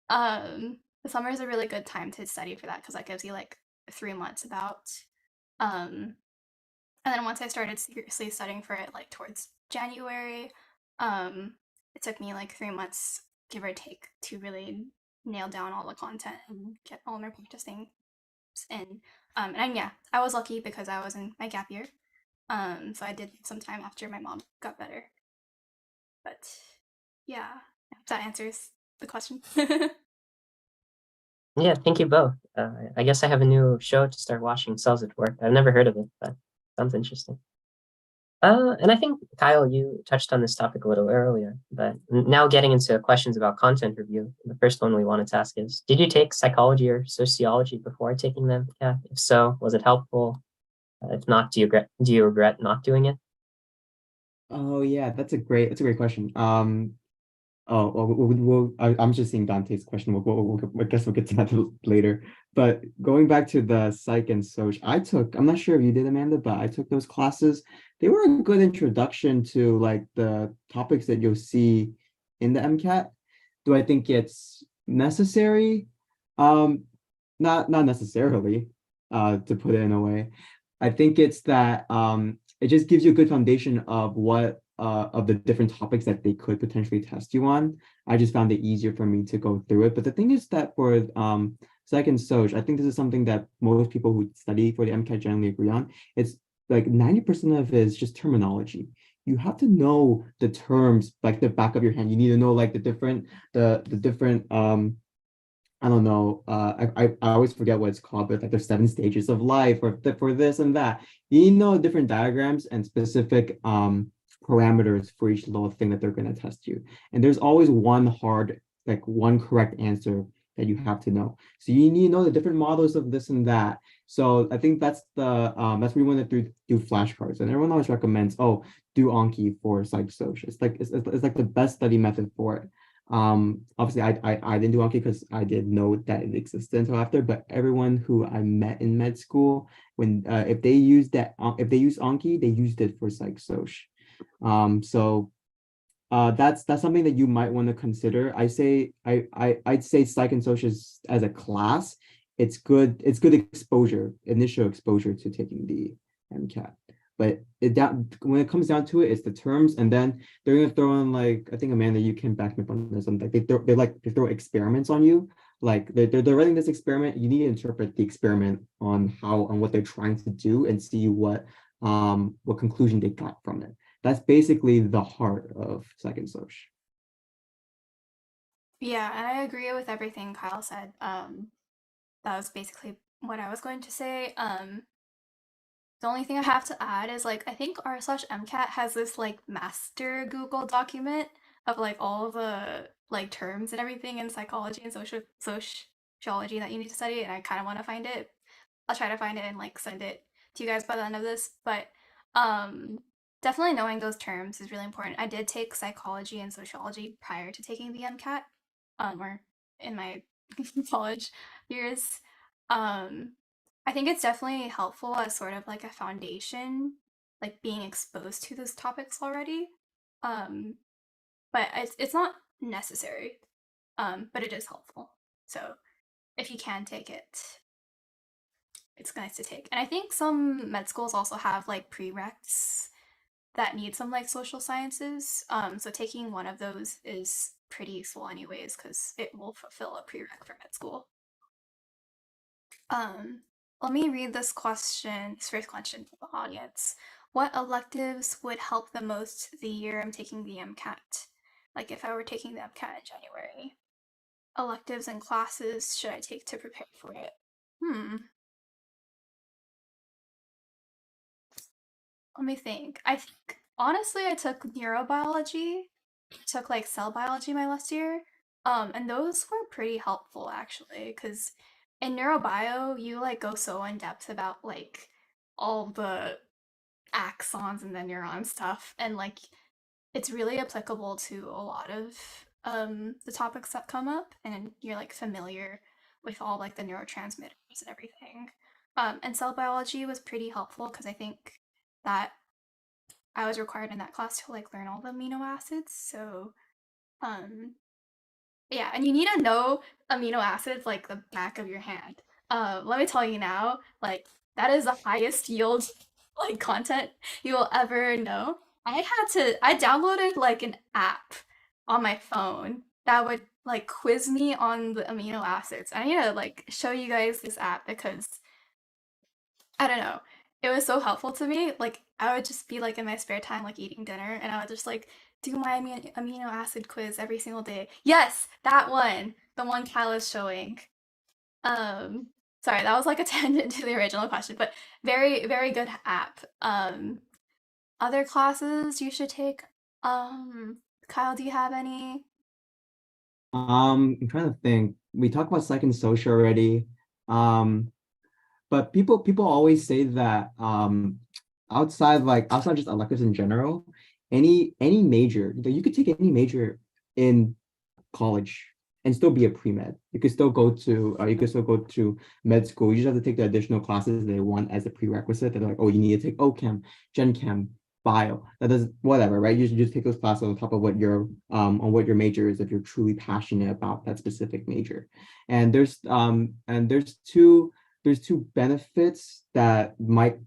The summer is a really good time to study for that because that gives you like 3 months about. Um, and then once I started seriously studying for it like towards January, it took me like 3 months, give or take, to really nail down all the content and get all my practicing in. And yeah, I was lucky because I was in my gap year. So I did some time after my mom got better. But yeah, if that answers the question. Yeah, thank you both. I guess I have a new show to start watching, Cells at Work. I've never heard of it, but sounds interesting. And I think, Kyle, you touched on this topic a little earlier, but now getting into questions about content review, the first one we wanted to ask is, did you take psychology or sociology before taking them? Yeah. If so, was it helpful? If not, do you regret not doing it? Oh yeah, that's a great question. Oh, well, I'm just seeing Dante's question. I guess we'll get to that later. But going back to the psych and soc, I'm not sure if you did, Amanda, but I took those classes. They were a good introduction to like the topics that you'll see in the MCAT. Do I think it's necessary? Um, not necessarily, to put it in a way. I think it's that it just gives you a good foundation of what of the different topics that they could potentially test you on. I just found it easier for me to go through it. But the thing is that for psych and soc, I think this is something that most people who study for the MCAT generally agree on. It's like 90% of it is just terminology. You have to know the terms like the back of your hand. You need to know like the different I don't know. I always forget what it's called, but like there's 7 stages of life or for this and that. You need to know different diagrams and specific parameters for each little thing that they're going to test you. And there's always one correct answer that you have to know. So you need to know the different models of this and that. So I think that's where we want to do flashcards. And everyone always recommends, oh, do Anki for psych social. It's like the best study method for it. Obviously I didn't do Anki because I didn't know that it existed until after, but everyone who I met in med school, when if they use Anki, they used it for psych soc. So that's something that you might want to consider. I'd say psych and social as a class, it's good exposure, initial exposure to taking the MCAT. But when it comes down to it, it's the terms, and then they're gonna throw in, like, I think Amanda, you can back me up on this. Like they throw experiments on you. Like they're writing this experiment. You need to interpret the experiment on what they're trying to do and see what conclusion they got from it. That's basically the heart of second soc. Yeah, and I agree with everything Kyle said. That was basically what I was going to say. The only thing I have to add is, like, I think r/MCAT has this like master Google document of like all the like terms and everything in psychology and sociology that you need to study, and I kind of want to find it. I'll try to find it and like send it to you guys by the end of this. But um, definitely knowing those terms is really important. I did take psychology and sociology prior to taking the MCAT, or in my college years. Um, I think it's definitely helpful as sort of like a foundation, like being exposed to those topics already. Um, but it's not necessary. But it is helpful. So if you can take it, it's nice to take. And I think some med schools also have like prereqs that need some like social sciences. So taking one of those is pretty useful anyways, because it will fulfill a prereq for med school. Let me read this first question to the audience. What electives would help the most the year I'm taking the MCAT? Like if I were taking the MCAT in January. Electives and classes should I take to prepare for it? Let me think. I think honestly I took neurobiology, took like cell biology my last year. And those were pretty helpful actually, because in neurobio you like go so in depth about like all the axons and the neuron stuff, and like it's really applicable to a lot of the topics that come up, and you're like familiar with all like the neurotransmitters and everything. And cell biology was pretty helpful because I think that I was required in that class to like learn all the amino acids. So um yeah, and you need to know amino acids like the back of your hand. Let me tell you now, like that is the highest yield like content you will ever know. I downloaded like an app on my phone that would like quiz me on the amino acids. I need to like show you guys this app because I don't know. It was so helpful to me. Like I would just be like in my spare time, like eating dinner, and I would just like do my amino acid quiz every single day. Yes, that one, the one Kyle is showing. Um, Sorry, that was like a tangent to the original question, but very, very good app. Other classes you should take. Kyle, do you have any? I'm trying to think. We talked about psych and social already. But people always say that outside just electives in general, any major, you could take any major in college and still be a pre-med. You could still go to med school. You just have to take the additional classes they want as a prerequisite. They're like, oh, you need to take OChem, Gen Chem, bio. That does whatever, right? You just take those classes on top of what your major is if you're truly passionate about that specific major. And there's two benefits that might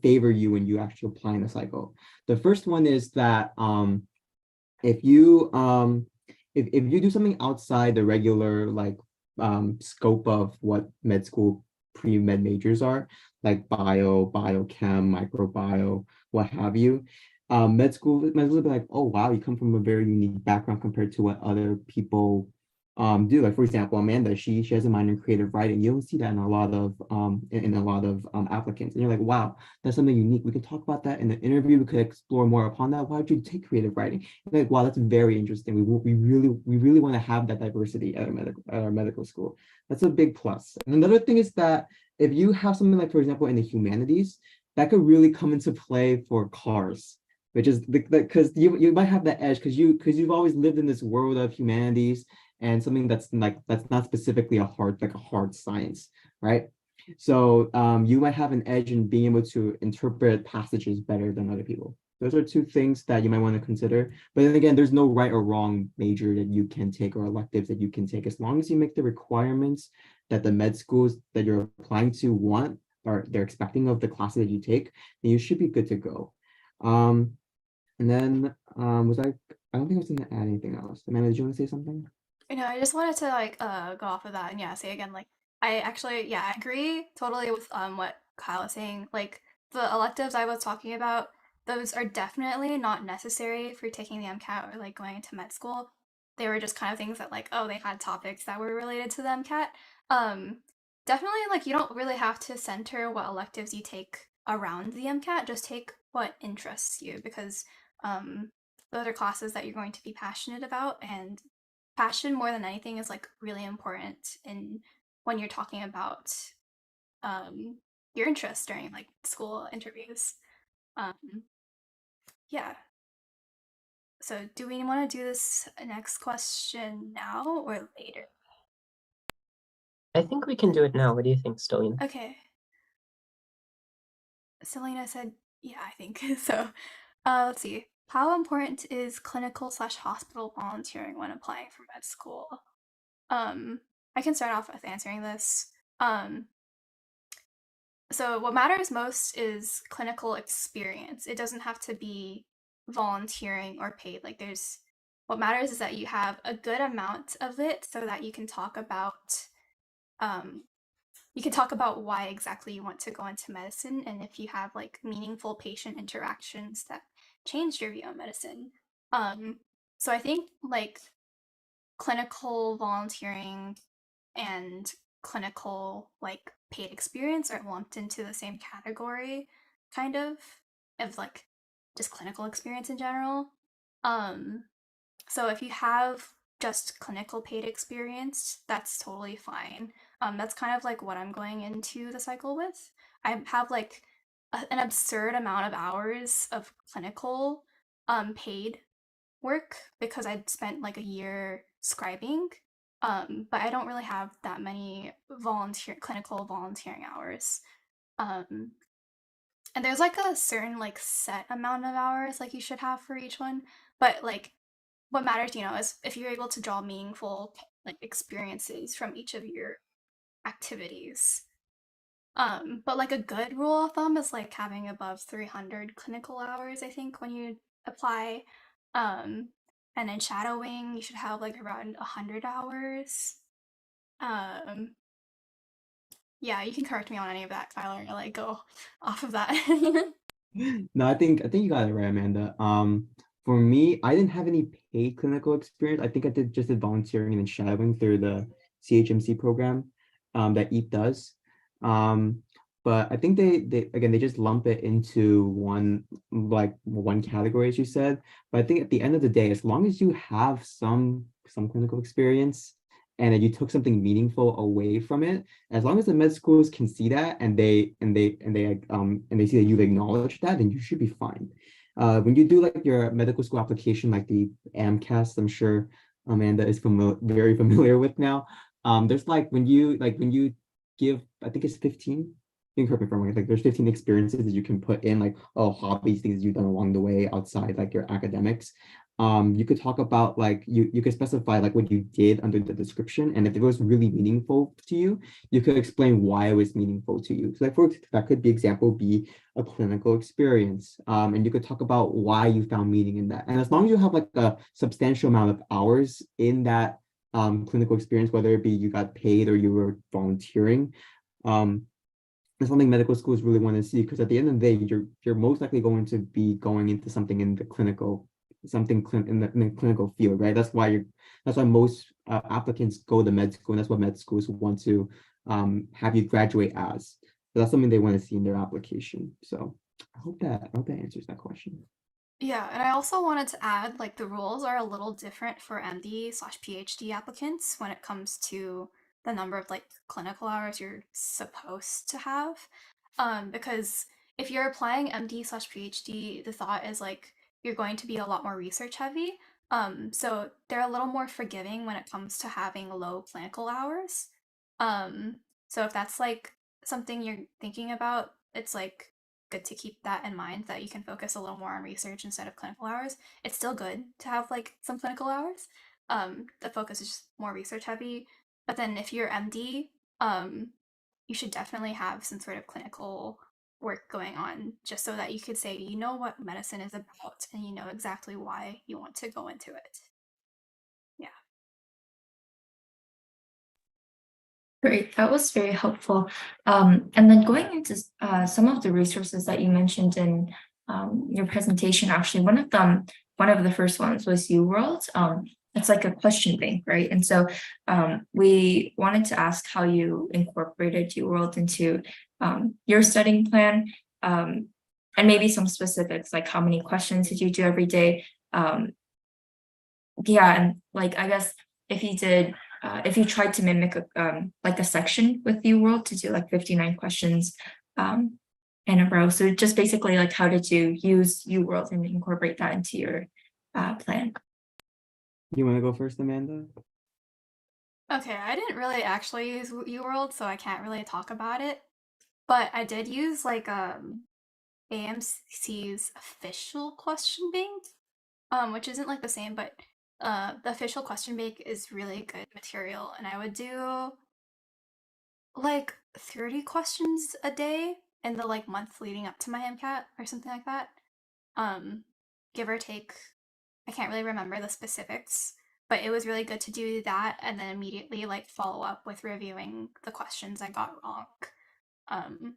favor you when you actually apply in a cycle. The first one is that if you do something outside the regular like scope of what med school pre-med majors are, like bio, biochem, microbio, what have you, med school will be like, oh wow, you come from a very unique background compared to what other people do. Like for example, Amanda, she has a minor in creative writing. You don't see that in a lot of applicants, and you're like, wow, that's something unique. We can talk about that in the interview. We could explore more upon that. Why did you take creative writing? And like, wow, that's very interesting. We really want to have that diversity at our medical school. That's a big plus. And another thing is that if you have something like, for example, in the humanities, that could really come into play for cars. which is because you might have that edge because you've always lived in this world of humanities and something that's not specifically a hard science, right? So you might have an edge in being able to interpret passages better than other people. Those are two things that you might want to consider. But then again, there's no right or wrong major that you can take or electives that you can take. As long as you make the requirements that the med schools that you're applying to want or they're expecting of the classes that you take, then you should be good to go. And then I don't think I was gonna add anything else. Amanda, did you want to say something? I just wanted to like go off of that and yeah, say again like I actually I agree totally with what Kyle was saying. Like the electives I was talking about, those are definitely not necessary for taking the MCAT or like going into med school. They were just kind of things that like oh they had topics that were related to the MCAT. Um Definitely like you don't really have to center what electives you take around the MCAT, just take what interests you because those are classes that you're going to be passionate about and passion more than anything is like really important in when you're talking about um, your interests during like school interviews. Um, yeah. So, do we want to do this next question now or later? I think we can do it now. What do you think, Stolina? Okay. Selena said, yeah, I think so. Let's see. How important is clinical/hospital volunteering when applying for med school? I can start off with answering this. Um, So, what matters most is clinical experience. It doesn't have to be volunteering or paid. Like, what matters is that you have a good amount of it so that um, you can talk about why exactly you want to go into medicine and if you have like meaningful patient interactions that changed your view on medicine. So I think like clinical volunteering and clinical like paid experience are lumped into the same category kind of like just clinical experience in general. um so if you have just clinical paid experience, that's totally fine. That's kind of like what I'm going into the cycle with. I have like an absurd amount of hours of clinical paid work because I'd spent like a year scribing. But I don't really have that many clinical volunteering hours. Um, and there's like a certain like set amount of hours like you should have for each one. But like what matters, is if you're able to draw meaningful like experiences from each of your activities. But like a good rule of thumb is like having above 300 clinical hours, I think, when you apply. Um, and then shadowing, you should have like around 100 hours. Um, yeah, you can correct me on any of that, Tyler, or like go off of that. No, I think you got it right, Amanda. For me, I didn't have any paid clinical experience. I think I did volunteering and then shadowing through the CHMC program, that EAP does. But I think they just lump it into one category, as you said. But I think at the end of the day, as long as you have some clinical experience and that you took something meaningful away from it, as long as the med schools can see that and they see that you've acknowledged that, then you should be fine. When you do like your medical school application, like the AMCAS, I'm sure Amanda is very familiar with now. There's when you give, I think it's 15. You can correct me if I'm wrong. Like there's 15 experiences that you can put in, like hobbies, things you've done along the way outside like your academics. You could talk about like you could specify like what you did under the description, and if it was really meaningful to you, you could explain why it was meaningful to you. So like that could be example be a clinical experience, and you could talk about why you found meaning in that. And as long as you have like a substantial amount of hours in that clinical experience, whether it be you got paid or you were volunteering, um, it's something medical schools really want to see, because at the end of the day, you're most likely going to be going into something in the clinical, in the clinical field, right? That's why most applicants go to med school, and that's what med schools want to have you graduate as. So that's something they want to see in their application. So I hope that answers that question. Yeah, and I also wanted to add like the rules are a little different for MD/PhD applicants when it comes to the number of like clinical hours you're supposed to have. Because if you're applying MD/PhD, the thought is like you're going to be a lot more research heavy. So they're a little more forgiving when it comes to having low clinical hours. Um, so if that's like something you're thinking about, it's like good to keep that in mind that you can focus a little more on research instead of clinical hours. It's still good to have like some clinical hours. The focus is just more research heavy. But then if you're MD, you should definitely have some sort of clinical work going on just so that you could say you know what medicine is about and you know exactly why you want to go into it. Yeah. Great, that was very helpful. And then going into some of the resources that you mentioned in your presentation, actually, one of the first ones was UWorld. It's like a question bank, right? And so we wanted to ask how you incorporated UWorld into your studying plan, and maybe some specifics, like how many questions did you do every day? Yeah, and like I guess if you did, if you tried to mimic like a section with UWorld to do like 59 questions in a row. So just basically like how did you use UWorld and incorporate that into your plan? You want to go first, Amanda? Okay, I didn't really actually use UWorld, so I can't really talk about it. But I did use like AMC's official question bank, which isn't like the same, but the official question bank is really good material, and I would do like 30 questions a day in the like month leading up to my MCAT or something like that. Um, give or take. I can't really remember the specifics, but it was really good to do that and then immediately like follow up with reviewing the questions I got wrong. Um,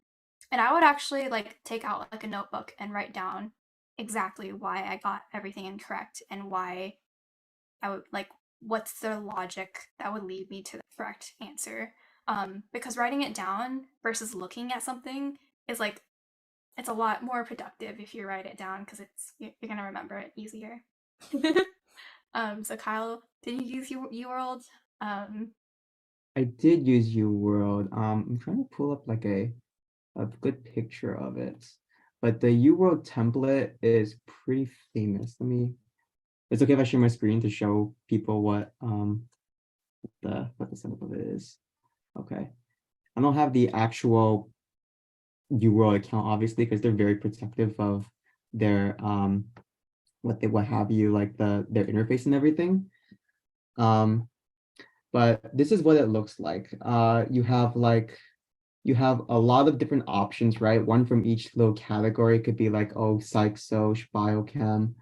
and I would actually like take out like a notebook and write down exactly why I got everything incorrect and why I would like what's the logic that would lead me to the correct answer. Because writing it down versus looking at something is like it's a lot more productive if you write it down because you're gonna remember it easier. So Kyle, did you use UWorld? I did use UWorld. I'm trying to pull up like a good picture of it, but the UWorld template is pretty famous. It's okay if I share my screen to show people what the setup of it is. Okay. I don't have the actual UWorld account, obviously, because they're very protective of their what have you, like their interface and everything. But this is what it looks like. You have a lot of different options, right? One from each little category. It could be like, oh, psych, soc, biochem.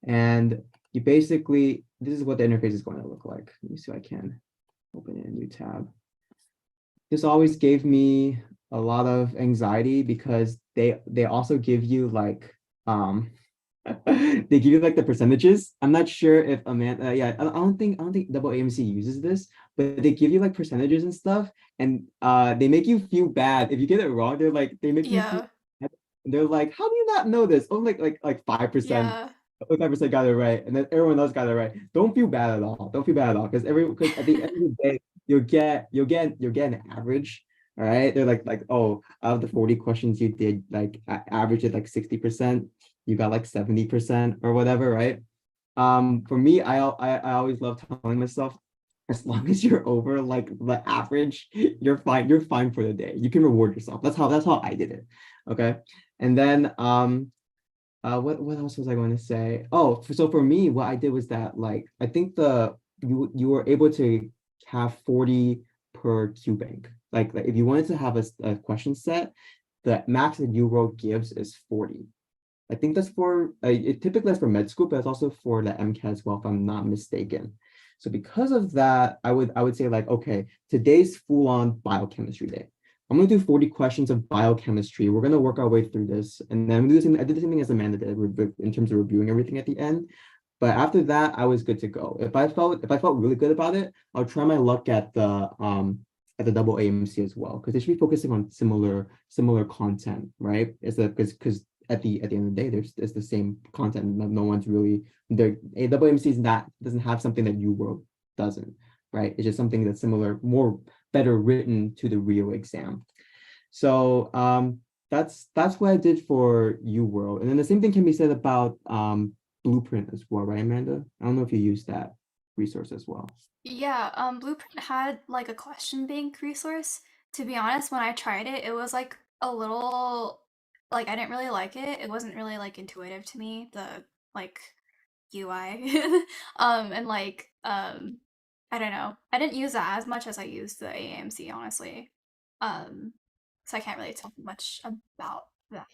And you basically, this is what the interface is going to look like. Let me see if I can open a new tab. This always gave me a lot of anxiety because they also give you like they give you like the percentages. I'm not sure if Amanda, yeah, I don't think double AMC uses this, but they give you like percentages and stuff, and they make you feel bad if you get it wrong. They make you feel Yeah, bad. They're like, how do you not know this? Oh, like 5%. yeah, 5% got it right, and then everyone else got it right. Don't feel bad at all. Don't feel bad at all, because at the end of the day, you'll get an average. All right. They're like, oh, out of the 40 questions you did, like average it like 60%, you got like 70% or whatever, right? For me, I always love telling myself, as long as you're over like the average, you're fine. You're fine for the day. You can reward yourself. That's how I did it. Okay. And then what else was I going to say? Oh, so for me, what I did was that like I think you were able to have 40 per Q bank. Like if you wanted to have a question set, the max that UWorld gives is 40. I think that's for it typically is for med school, but it's also for the MCAT as well, if I'm not mistaken. So because of that, I would say like, okay, today's full on biochemistry day. I'm gonna do 40 questions of biochemistry. We're gonna work our way through this, and then I'm gonna do the same. I did the same thing as Amanda did in terms of reviewing everything at the end. But after that, I was good to go. If I felt really good about it, I'll try my luck at the double AMC as well, because they should be focusing on similar content, right? It's because at the end of the day, it's the same content. No one's really there. A double AMC doesn't have something that UWorld doesn't, right? It's just something that's similar, more better written to the real exam. So that's what I did for UWorld. And then the same thing can be said about Blueprint as well, right, Amanda? I don't know if you use that resource as well. Yeah, Blueprint had like a question bank resource. To be honest, when I tried it, it was like a little like I didn't really like it. It wasn't really like intuitive to me, the like UI. And like I don't know. I didn't use that as much as I used the AMC, honestly. Um so I can't really talk much about that.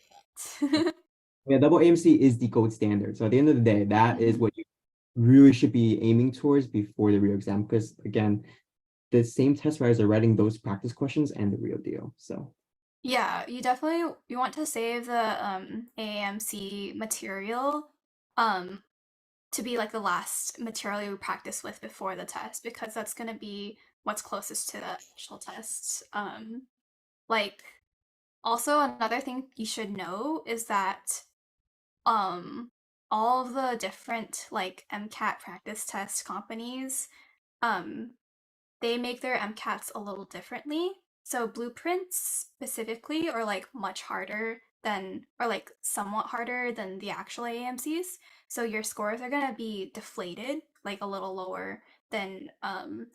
Yeah, double AMC is the gold standard. So at the end of the day, that is Mhm. what you really should be aiming towards before the real exam. Because again, the same test writers are writing those practice questions and the real deal. So Yeah, you want to save the AAMC material um to be like the last material you practice with before the test because that's going to be what's closest to the actual test. Like also another thing you should know is that um all of the different like MCAT practice test companies um they make their MCATs a little differently. So blueprints specifically are like much harder than, or like somewhat harder than the actual AMCs. So your scores are gonna be deflated, like a little lower than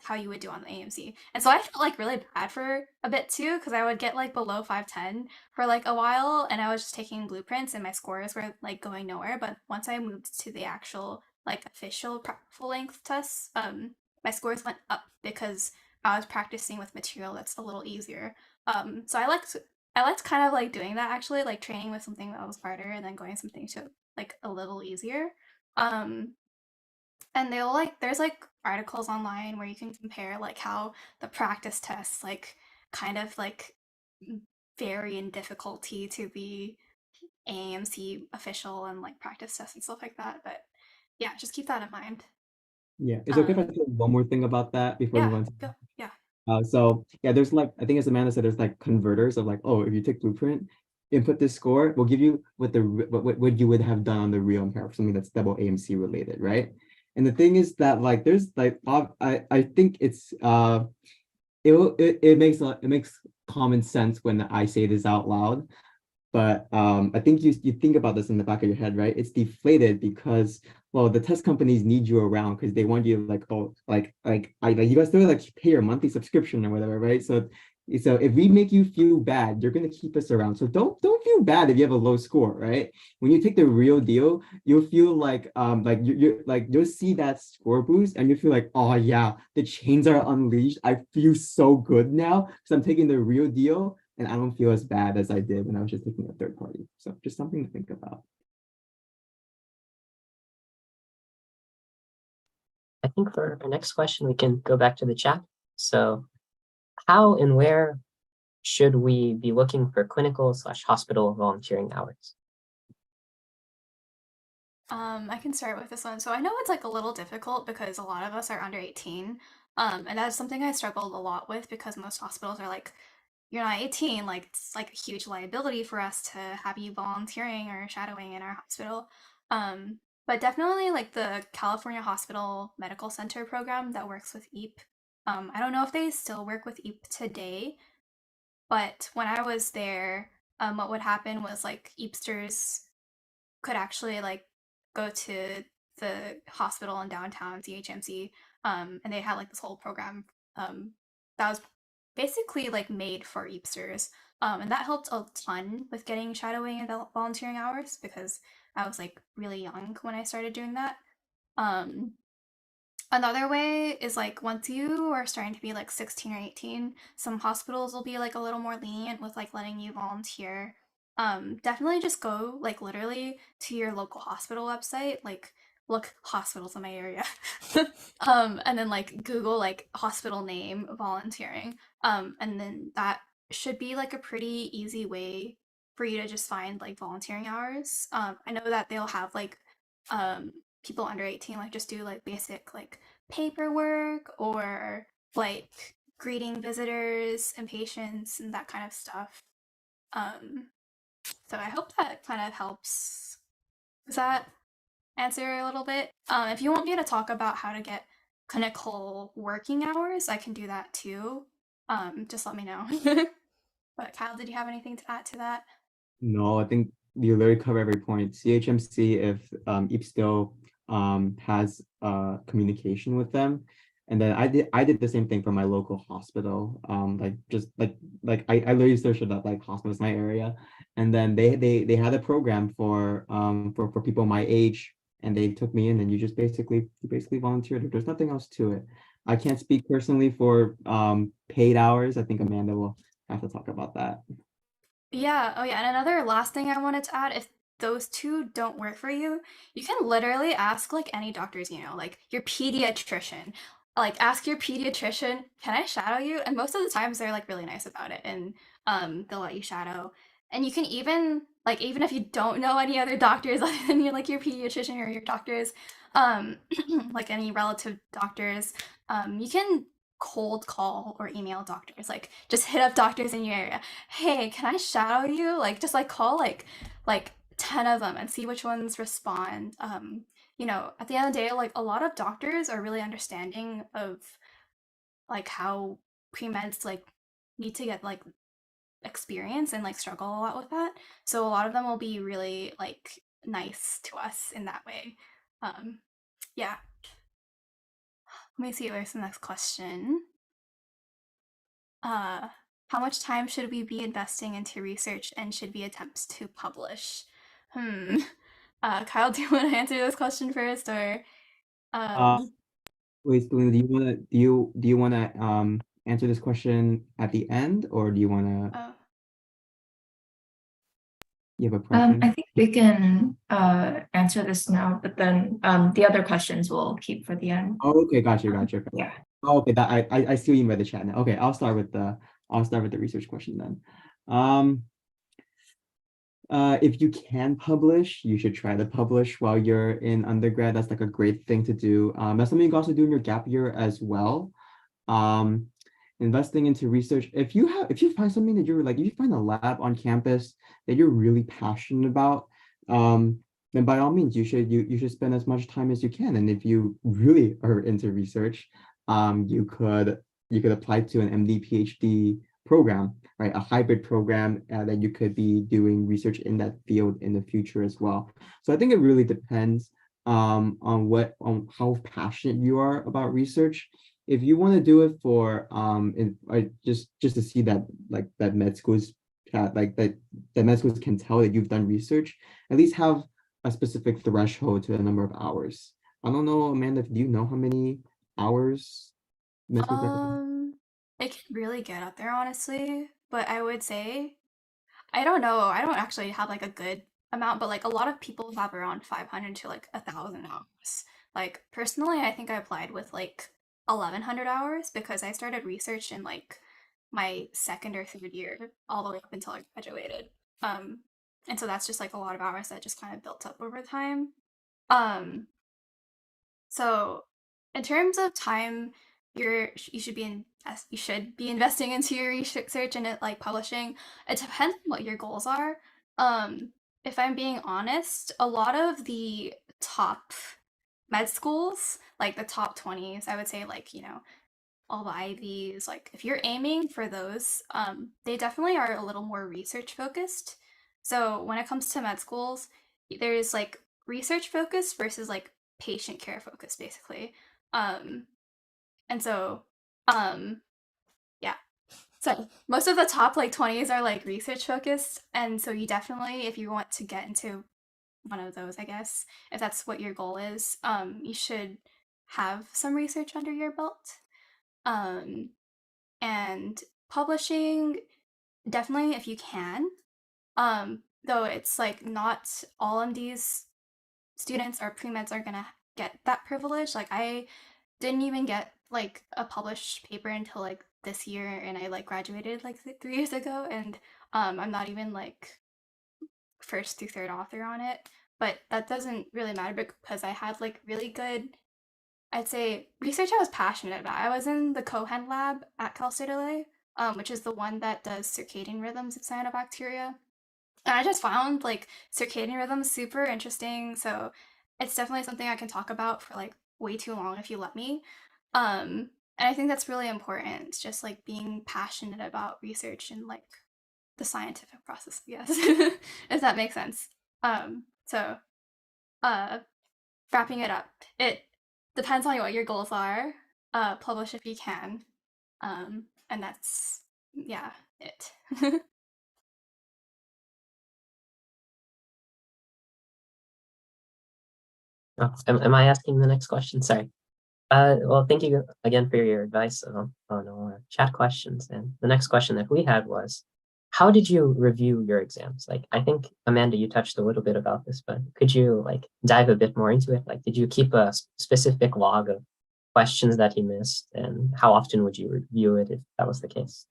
how you would do on the AMC. And so I felt like really bad for a bit too, because I would get like below 510 for like a while, and I was just taking blueprints, and my scores were like going nowhere. But once I moved to the actual like official full length tests, my scores went up because I was practicing with material that's a little easier. So I liked kind of like doing that actually, like training with something that was harder and then going something to like a little easier. Um, and they'll like there's like articles online where you can compare like how the practice tests like kind of like vary in difficulty to the AMC official and like practice tests and stuff like that. But yeah, just keep that in mind. yeah, it's okay if I Um, say one more thing about that before we yeah, move on to go, yeah. so yeah, there's like I think as Amanda said, there's like converters of like, oh, if you take Blueprint, input this score, we'll give you what you would have done on the real impair for something that's double AMC related, right? And the thing is that like there's like I think it's it makes common sense when I say this out loud. But I think you think about this in the back of your head, right? It's deflated because well, the test companies need you around because they want you like oh like you guys still like pay your monthly subscription or whatever, right? So if we make you feel bad, you're gonna keep us around. So don't feel bad if you have a low score, right? When you take the real deal, you'll feel like you're like you'll see that score boost and you feel like oh yeah, the chains are unleashed. I feel so good now because I'm taking the real deal and I don't feel as bad as I did when I was just taking a third party. So just something to think about. I think for our next question, we can go back to the chat. So how and where should we be looking for clinical/hospital volunteering hours? I can start with this one. So I know it's like a little difficult because a lot of us are under 18. And that's something I struggled a lot with because most hospitals are like, you're not 18, like it's like a huge liability for us to have you volunteering or shadowing in our hospital. Um, but definitely like the California Hospital Medical Center program that works with EAP. I don't know if they still work with EAP today, but when I was there, what would happen was like EAPsters could actually like go to the hospital in downtown CHMC, and they had like this whole program that was basically like made for Eepsters, and that helped a ton with getting shadowing and volunteering hours because I was like really young when I started doing that. Um, Another way is like once you are starting to be like 16 or 18, some hospitals will be like a little more lenient with like letting you volunteer. Definitely just go like literally to your local hospital website, like look hospitals in my area. And then like Google like hospital name volunteering. And then that should be like a pretty easy way for you to just find like volunteering hours. I know that they'll have like um people under 18 like just do like basic like paperwork or like greeting visitors and patients and that kind of stuff. Um, so I hope that kind of helps. Does that answer a little bit? If you want me to talk about how to get clinical working hours, I can do that too. Just let me know. But Kyle, did you have anything to add to that? No, I think you literally cover every point. CHMC, if EAP still has communication with them. And then I did the same thing for my local hospital. Like just like I literally searched up like hospitals in my area. And then they had a program for people my age, and they took me in, and you basically volunteered. There's nothing else to it. I can't speak personally for paid hours. I think Amanda will have to talk about that. Yeah, oh yeah, and another last thing I wanted to add, if those two don't work for you, you can literally ask like any doctors, you know, like your pediatrician. Like ask your pediatrician, "Can I shadow you?" And most of the times they're like really nice about it and they'll let you shadow. And you can even like even if you don't know any other doctors other than your pediatrician or your doctors, um like any relative doctors, you can cold call or email doctors. Like just hit up doctors in your area. "Hey, can I shadow you?" Like just like call like 10 of them and see which ones respond. You know, at the end of the day, like a lot of doctors are really understanding of like how pre-meds like need to get like experience and like struggle a lot with that. So a lot of them will be really like nice to us in that way. Um, yeah. Let me see where's the next question. Uh, how much time should we be investing into research and should we attempt to publish? Hmm. Kyle, do you want to answer this question first, or Uh, um, Wait, Selena, do you wanna answer this question at the end, or do you wanna oh, you have a I preference? think we can answer this now, but then the other questions we'll keep for the end. Oh, okay, gotcha. Okay. Yeah. Oh, okay, that I see what you mean by the chat now. Okay, I'll start with the research question then. Um, if you can publish, you should try to publish while you're in undergrad. That's like a great thing to do. That's something you can also do in your gap year as well. um Investing into research, if you find something that you're like, if you find a lab on campus that you're really passionate about, then by all means you should spend as much time as you can. And if you really are into research, you could apply to an MD PhD program, right? A hybrid program that you could be doing research in that field in the future as well. So I think it really depends on how passionate you are about research. If you want to do it for just to see that like that med schools like that med schools can tell that you've done research, at least have a specific threshold to the number of hours. I don't know, Amanda, do you know how many hours med schools recommend? um, it can really get up there, honestly. But I would say I don't know. I don't actually have like a good amount, but like a lot of people have around 500 to like 1,000 hours. Like personally, I think I applied with like 1,100 hours because I started research in like my second or third year, all the way up until I graduated. Um, and so that's just like a lot of hours that just kind of built up over time. Um, so, in terms of time, you should be you should be investing into your research and it like publishing. It depends on what your goals are. Um, if I'm being honest, a lot of the top med schools, like the top 20s, I would say like, you know, all the Ivies, like if you're aiming for those, they definitely are a little more research focused. So when it comes to med schools, there's like research focused versus like patient care focused, basically. Um, and so, um, yeah. So most of the top like 20s are like research focused, and so you definitely, if you want to get into one of those, I guess, if that's what your goal is, you should have some research under your belt. Um, and publishing, definitely if you can. Though it's like not all MDs students or pre-meds are gonna get that privilege. Like I didn't even get like a published paper until like this year, and I like graduated like 3 years ago, and I'm not even like first through third author on it. But that doesn't really matter because I had like really good, I'd say, research I was passionate about. I was in the Cohen lab at Cal State LA, which is the one that does circadian rhythms of cyanobacteria. And I just found like circadian rhythms super interesting. So it's definitely something I can talk about for like way too long if you let me. And I think that's really important. It's just like being passionate about research and like the scientific process, I guess, if that makes sense. So wrapping it up, it depends on what your goals are. Publish if you can. And that's, yeah, it. Oh, am I asking the next question? Sorry. Well, thank you again for your advice on our chat questions. And the next question that we had was, how did you review your exams? Like, I think, Amanda, you touched a little bit about this, but could you like dive a bit more into it? Like, did you keep a specific log of questions that you missed, and how often would you review it if that was the case?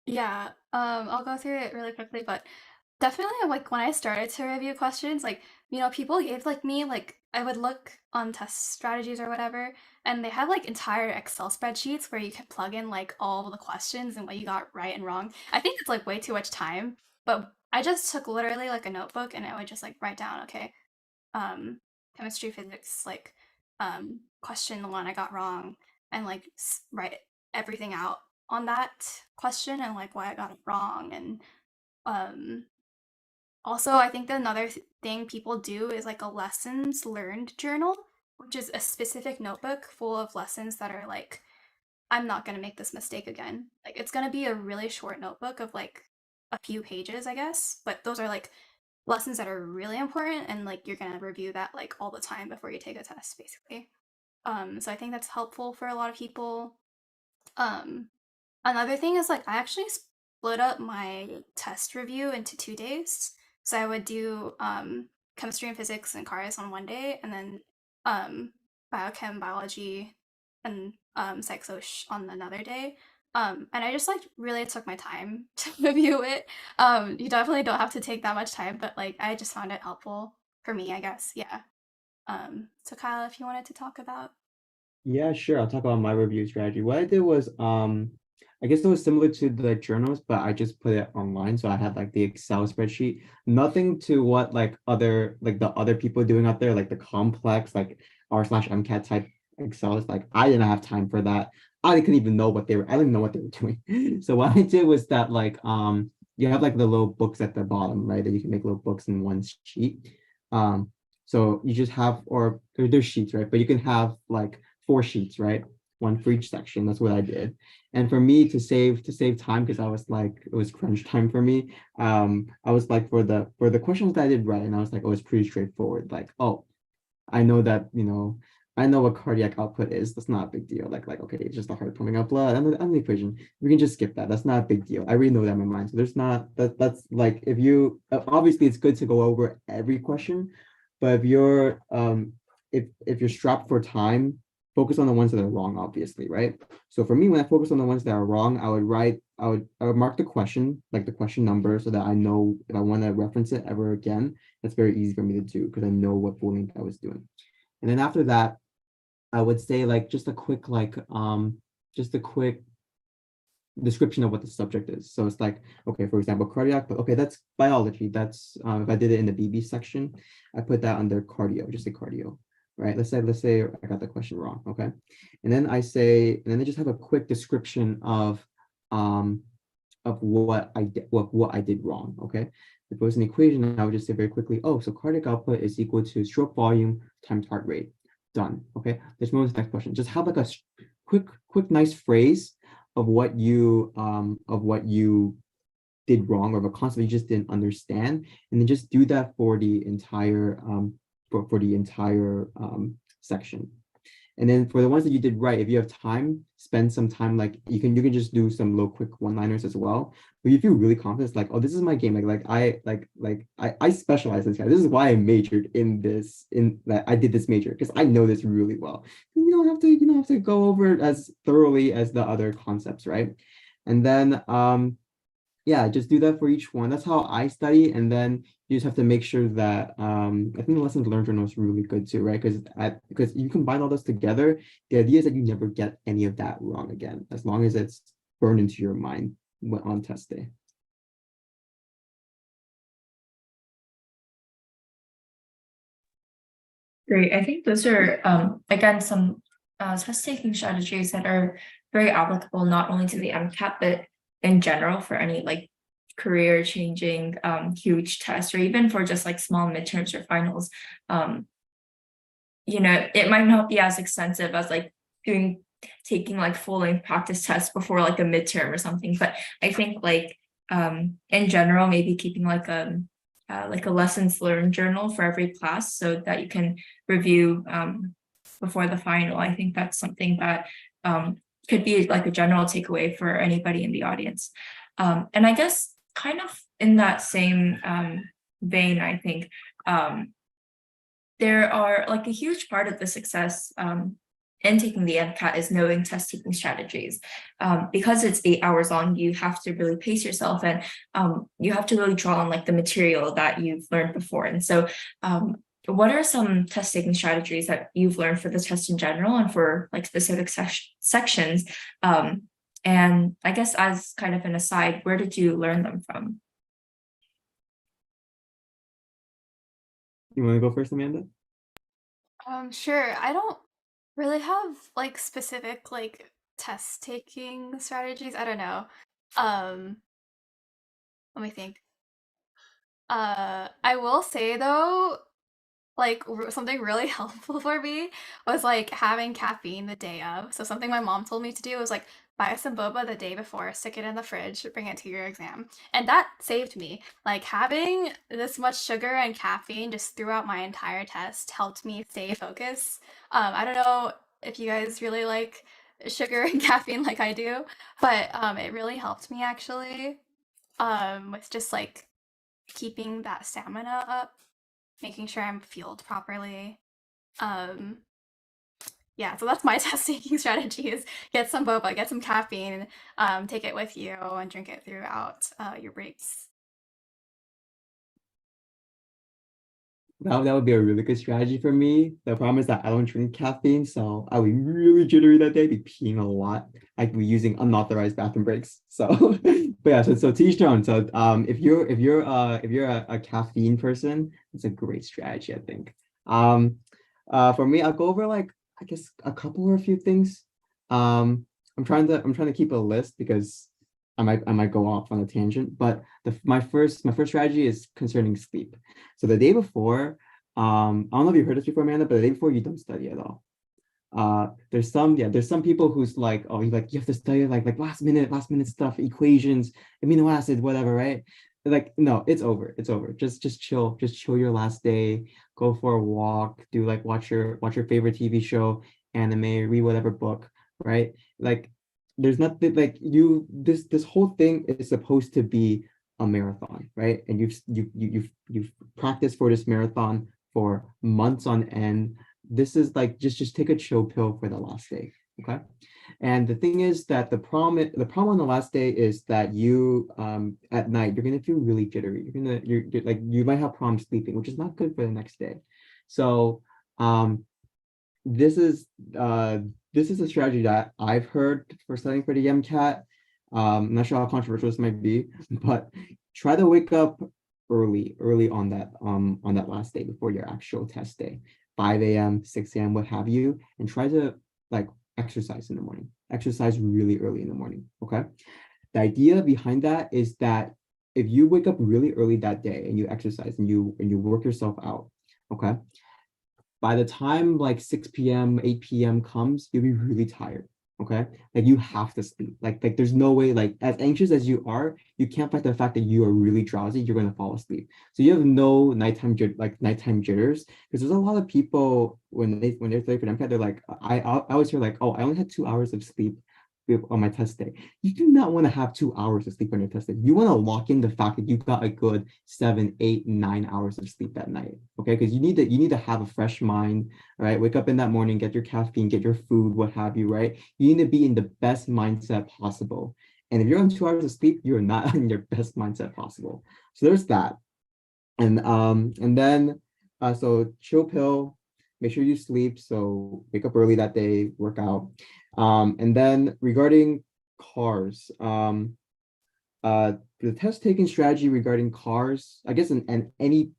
Yeah, I'll go through it really quickly, but definitely like when I started to review questions, like, people gave like me like I would look on test strategies or whatever, and they have like entire Excel spreadsheets where you can plug in like all the questions and what you got right and wrong. I think it's like way too much time, but I just took literally like a notebook and I would just like write down, okay, um, chemistry, physics, like question one I got wrong, and like write everything out on that question and like why I got it wrong. And um also I think that another thing people do is like a lessons learned journal, which is a specific notebook full of lessons that are like, I'm not going to make this mistake again. Like it's going to be a really short notebook of like a few pages, I guess, but those are like lessons that are really important, and like you're going to review that like all the time before you take a test basically. So I think that's helpful for a lot of people. um Another thing is like I actually split up my test review into 2 days. So I would do chemistry and physics and cars on one day, and then biochem, biology, and psych soc on another day. And I just like really took my time to review it. You definitely don't have to take that much time, but like I just found it helpful for me, I guess. Yeah. So Kyle, if you wanted to talk about. Yeah, sure. I'll talk about my review strategy. What I did was, I guess it was similar to the journals, but I just put it online. So I had like the Excel spreadsheet, nothing to what like the other people doing out there, like the complex, like r/MCAT type Excel. It's like I didn't have time for that. I couldn't even know what they were, I didn't know what they were doing. So what I did was that like, you have like the little books at the bottom, right? That you can make little books in one sheet. So you just have, or there's sheets, right? But you can have like 4 sheets, right? One for each section. That's what I did. And for me to save time, because I was like, it was crunch time for me. I was like, for the questions that I did right, and I was like, oh, it's pretty straightforward. Like, oh, I know that, I know what cardiac output is. That's not a big deal. Like, okay, it's just the heart pumping out blood and the equation. We can just skip that. That's not a big deal. I really know that in my mind. So there's not that's like, if you obviously it's good to go over every question, but if you're strapped for time, focus on the ones that are wrong, obviously, right? So for me, when I focus on the ones that are wrong, I would mark the question, like the question number, so that I know if I want to reference it ever again. That's very easy for me to do because I know what full length I was doing. And then after that, I would say like just a quick description of what the subject is. So it's like, okay, for example, cardiac, but okay, that's biology. That's if I did it in the BB section, I put that under cardio, just say cardio, right? Let's say I got the question wrong, okay? And then I just have a quick description of what I did, what I did wrong, okay? If it was an equation, I would just say very quickly, oh, so cardiac output is equal to stroke volume times heart rate. Done, okay? Let's move to the next question. Just have like a quick, nice phrase of what you did wrong, or of a concept you just didn't understand, and then just do that for the entire section. And then for the ones that you did right, if you have time, spend some time, like you can just do some little quick one-liners as well. But you feel really confident, it's like, oh, this is my game. I specialize in this guy. This is why I majored in this, in that I did this major, because I know this really well. You don't have to go over it as thoroughly as the other concepts, right? And then yeah, just do that for each one. That's how I study. And then you just have to make sure that I think the lessons learned journal is really good too, right? Because you combine all those together, the idea is that you never get any of that wrong again, as long as it's burned into your mind on test day. Great. I think those are again some test taking strategies that are very applicable not only to the MCAT but in general for any like career changing huge tests, or even for just like small midterms or finals, you know, it might not be as extensive as like taking like full-length practice tests before like a midterm or something. But I think like in general, maybe keeping like a lessons learned journal for every class so that you can review before the final. I think that's something that could be like a general takeaway for anybody in the audience. And I guess kind of in that same vein, I think there are like a huge part of the success in taking the MCAT is knowing test taking strategies. Because it's 8 hours long, you have to really pace yourself, and you have to really draw on like the material that you've learned before. And so what are some test taking strategies that you've learned for the test in general and for like specific sections? And I guess as kind of an aside, where did you learn them from? You want to go first, Amanda? Sure. I don't really have like specific like test taking strategies. I don't know. Um, let me think. I will say though, like something really helpful for me was like having caffeine the day of. So something my mom told me to do was like buy some boba the day before, stick it in the fridge, bring it to your exam. And that saved me. Like having this much sugar and caffeine just throughout my entire test helped me stay focused. I don't know if you guys really like sugar and caffeine like I do, but it really helped me actually with just like keeping that stamina up, making sure I'm fueled properly. Um, yeah, so that's my test taking strategy is get some boba, get some caffeine, take it with you and drink it throughout your breaks. That would be a really good strategy for me. The problem is that I don't drink caffeine, so I'll be really jittery that day, be peeing a lot. I'd be using unauthorized bathroom breaks. So, but yeah, so to each their own. So, if you're a caffeine person, it's a great strategy, I think. For me, I'll go over like I guess a couple or a few things. I'm trying to keep a list because I might go off on a tangent, but my first strategy is concerning sleep. So the day before, I don't know if you heard this before, Amanda, but the day before you don't study at all. There's some people who's like, oh, you have to study like last minute stuff, equations, amino acids, whatever, right? Like, no, it's over. Just chill your last day, go for a walk, do like watch your favorite TV show, anime, read whatever book, right? Like there's nothing like this whole thing is supposed to be a marathon, right? And you've practiced for this marathon for months on end. This is like just take a chill pill for the last day, okay? And the thing is that the problem on the last day is that you at night you're gonna feel really jittery. You're like you might have problems sleeping, which is not good for the next day. So this is a strategy that I've heard for studying for the MCAT. I'm not sure how controversial this might be, but try to wake up early on that last day before your actual test day, 5 a.m., 6 a.m., what have you, and try to like exercise in the morning. Exercise really early in the morning. Okay. The idea behind that is that if you wake up really early that day and you exercise and you work yourself out, okay, by the time like 6 p.m., 8 p.m. comes, you'll be really tired. Okay. Like you have to sleep. Like there's no way, like as anxious as you are, you can't fight the fact that you are really drowsy, you're gonna fall asleep. So you have no nighttime jitters. Because there's a lot of people when they're studying for MCAT, they're like, I always hear like, oh, I only had 2 hours of sleep on my test day. You do not want to have 2 hours of sleep on your test day. You want to lock in the fact that you got a good 7, 8, 9 hours of sleep that night. Okay, because you need to have a fresh mind, right? Wake up in that morning, get your caffeine, get your food, what have you, right? You need to be in the best mindset possible. And if you're on 2 hours of sleep, you're not in your best mindset possible. So there's that. And then so chill pill, make sure you sleep. So wake up early that day, work out. And then regarding cars, the test taking strategy regarding cars, I guess, and any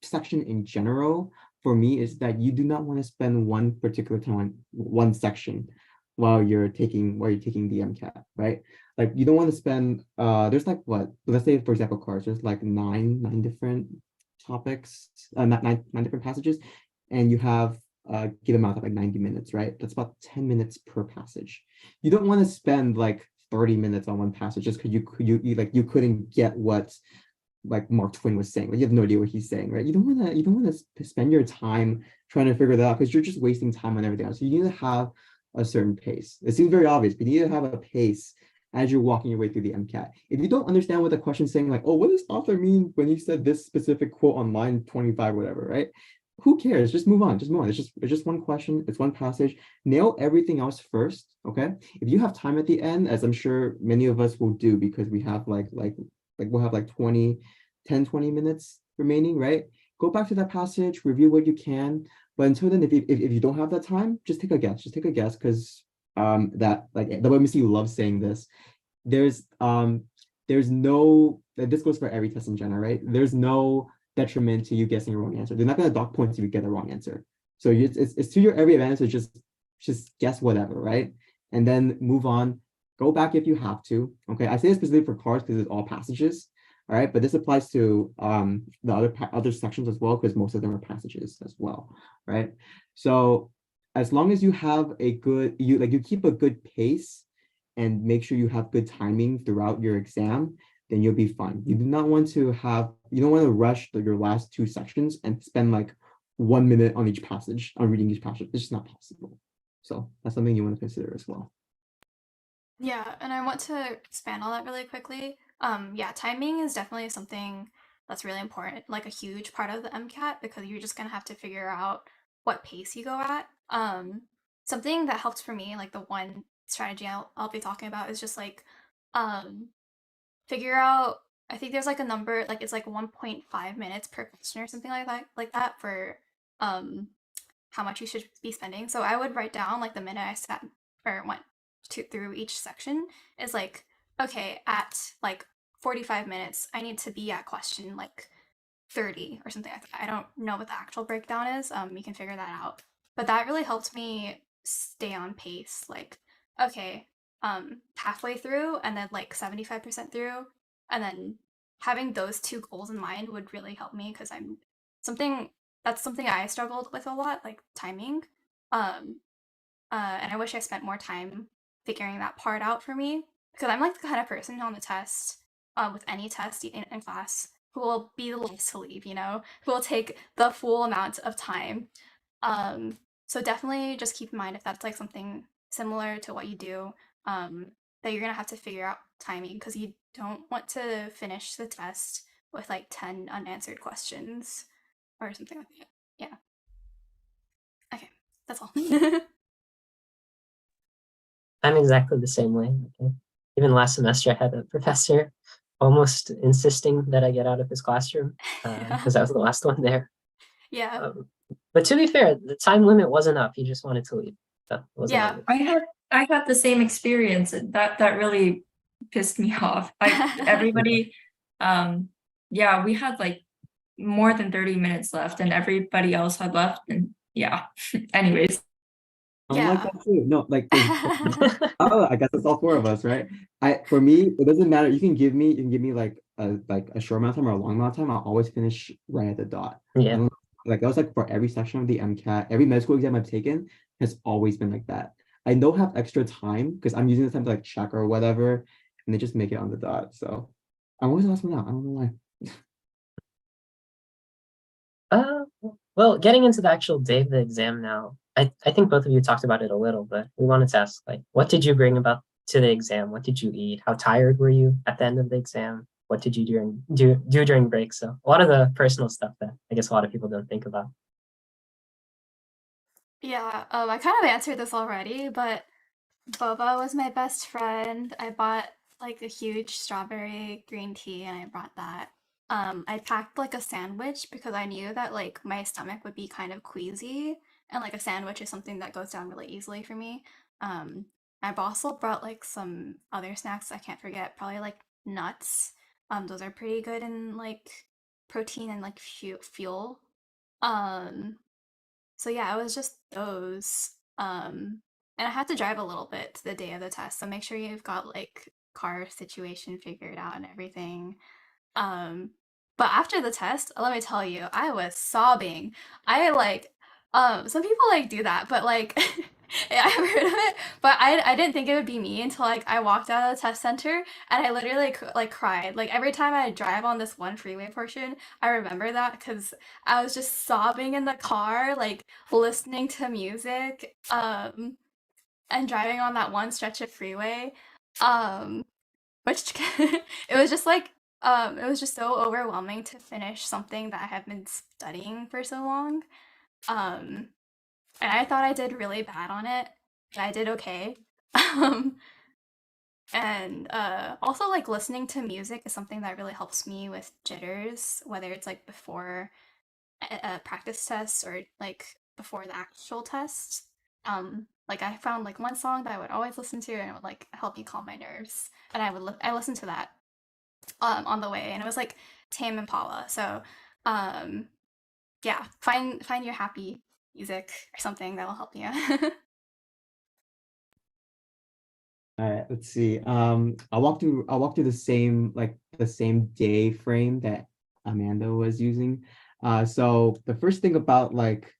section in general for me is that you do not want to spend one particular time on one section while you're taking the MCAT, right? like you don't want to spend there's like what, let's say for example cards, there's like nine different topics, nine different passages, and you have given amount of like 90 minutes, right? That's about 10 minutes per passage. You don't want to spend like 30 minutes on one passage just because you couldn't get what like Mark Twain was saying. Like you have no idea what he's saying, right? You don't want to spend your time trying to figure that out because you're just wasting time on everything else. So you need to have a certain pace. It seems very obvious, but you need to have a pace as you're walking your way through the MCAT. If you don't understand what the question's saying, like, oh, what does author mean when he said this specific quote on line 25, whatever, right? Who cares? Just move on. Just move on. It's just one question. It's one passage. Nail everything else first. Okay. If you have time at the end, as I'm sure many of us will do, because we have like we'll have like 20 minutes remaining, right? Go back to that passage, review what you can. But until then, if you don't have that time, just take a guess. Just take a guess because that like the WMC loves saying this. There's no, this goes for every test in general, right? There's no detriment to you guessing a wrong answer. They're not going to dock points if you get the wrong answer. So it's to your every advantage to just guess whatever, right? And then move on. Go back if you have to. Okay, I say this specifically for cards because it's all passages. All right, but this applies to the other sections as well because most of them are passages as well, right? So as long as you have a good, you keep a good pace and make sure you have good timing throughout your exam, then you'll be fine. You don't want to rush your last two sections and spend like 1 minute on each passage, on reading each passage. It's just not possible. So that's something you want to consider as well. Yeah, and I want to expand on that really quickly. Yeah, timing is definitely something that's really important, like a huge part of the MCAT, because you're just gonna have to figure out what pace you go at. Something that helps for me, like the one strategy I'll be talking about is just like um figure out, I think there's like a number, like it's like 1.5 minutes per question or something like that for um how much you should be spending. So I would write down like the minute I sat or went through each section is like, okay, at like 45 minutes, I need to be at question like 30 or something like that. I don't know what the actual breakdown is. You can figure that out. But that really helped me stay on pace. Like, okay, halfway through and then like 75% through. And then having those two goals in mind would really help me because something that's something I struggled with a lot, like timing. Um, and I wish I spent more time figuring that part out for me because I'm like the kind of person on the test, with any test in class, who will be the last to leave, who will take the full amount of time. So definitely just keep in mind if that's like something similar to what you do, that you're gonna have to figure out timing because you don't want to finish the test with like 10 unanswered questions or something like that. Yeah. Okay, that's all. I'm exactly the same way. Okay. Even last semester, I had a professor almost insisting that I get out of his classroom Yeah. because I was the last one there. Yeah. But to be fair, the time limit wasn't up. He just wanted to leave. So it wasn't Yeah. on me. I had the same experience. That really pissed me off. Everybody, yeah, we had like more than 30 minutes left, and everybody else had left, and yeah. Anyways, I'm like Yeah. that too. No, like oh, I guess it's all four of us, right? For me, it doesn't matter. You can give me like a short amount of time or a long amount of time. I'll always finish right at the dot. Yeah. Like that was like for every section of the MCAT, every med school exam I've taken has always been like that. I don't have extra time because I'm using the time to like check or whatever, and they just make it on the dot. So I'm always the last one out. I don't know why. Well, getting into the actual day of the exam now, I think both of you talked about it a little, but we wanted to ask, like, what did you bring about to the exam? What did you eat? How tired were you at the end of the exam? What did you do during break? So a lot of the personal stuff that I guess a lot of people don't think about. Yeah. I kind of answered this already, but Boba was my best friend. I bought like a huge strawberry green tea and I brought that. I packed like a sandwich because I knew that like my stomach would be kind of queasy and like a sandwich is something that goes down really easily for me. Um, I also brought like some other snacks I can't forget, probably like nuts. Those are pretty good in like protein and like fuel. Um, so yeah, it was just those. And I had to drive a little bit to the day of the test, so make sure you've got like car situation figured out and everything. But after the test, let me tell you, I was sobbing. I like, some people like do that, but like, I've heard of it, but I didn't think it would be me until like I walked out of the test center and I literally like cried. Like every time I drive on this one freeway portion, I remember that because I was just sobbing in the car, like listening to music, and driving on that one stretch of freeway. Um, which it was just like it was just so overwhelming to finish something that I have been studying for so long. Um, and I thought I did really bad on it, but I did okay. Um, and also like listening to music is something that really helps me with jitters, whether it's like before a practice test or like before the actual test. Like I found like one song that I would always listen to and it would like help me calm my nerves. And I listened to that on the way, and it was like Tame Impala. So yeah, find your happy music or something that will help you. All right, let's see. I'll walk through the same day frame that Amanda was using. So the first thing about like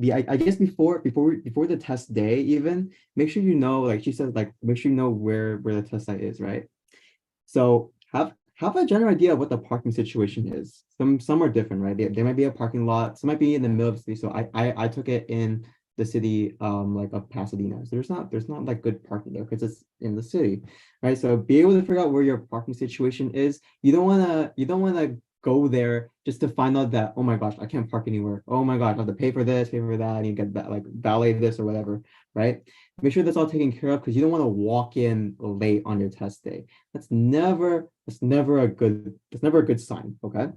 I guess before the test day even, make sure you know, like she said, like make sure you know where the test site is, right? So have a general idea of what the parking situation is. Some are different, right? There might be a parking lot, some might be in the middle of the city. So I took it in the city like of Pasadena. So there's not like good parking there because it's in the city, right? So be able to figure out where your parking situation is. You don't wanna go there just to find out that, oh my gosh, I can't park anywhere. Oh my gosh, I have to pay for this, pay for that, and you get that like valet this or whatever, right? Make sure that's all taken care of because you don't want to walk in late on your test day. That's never a good sign. Okay.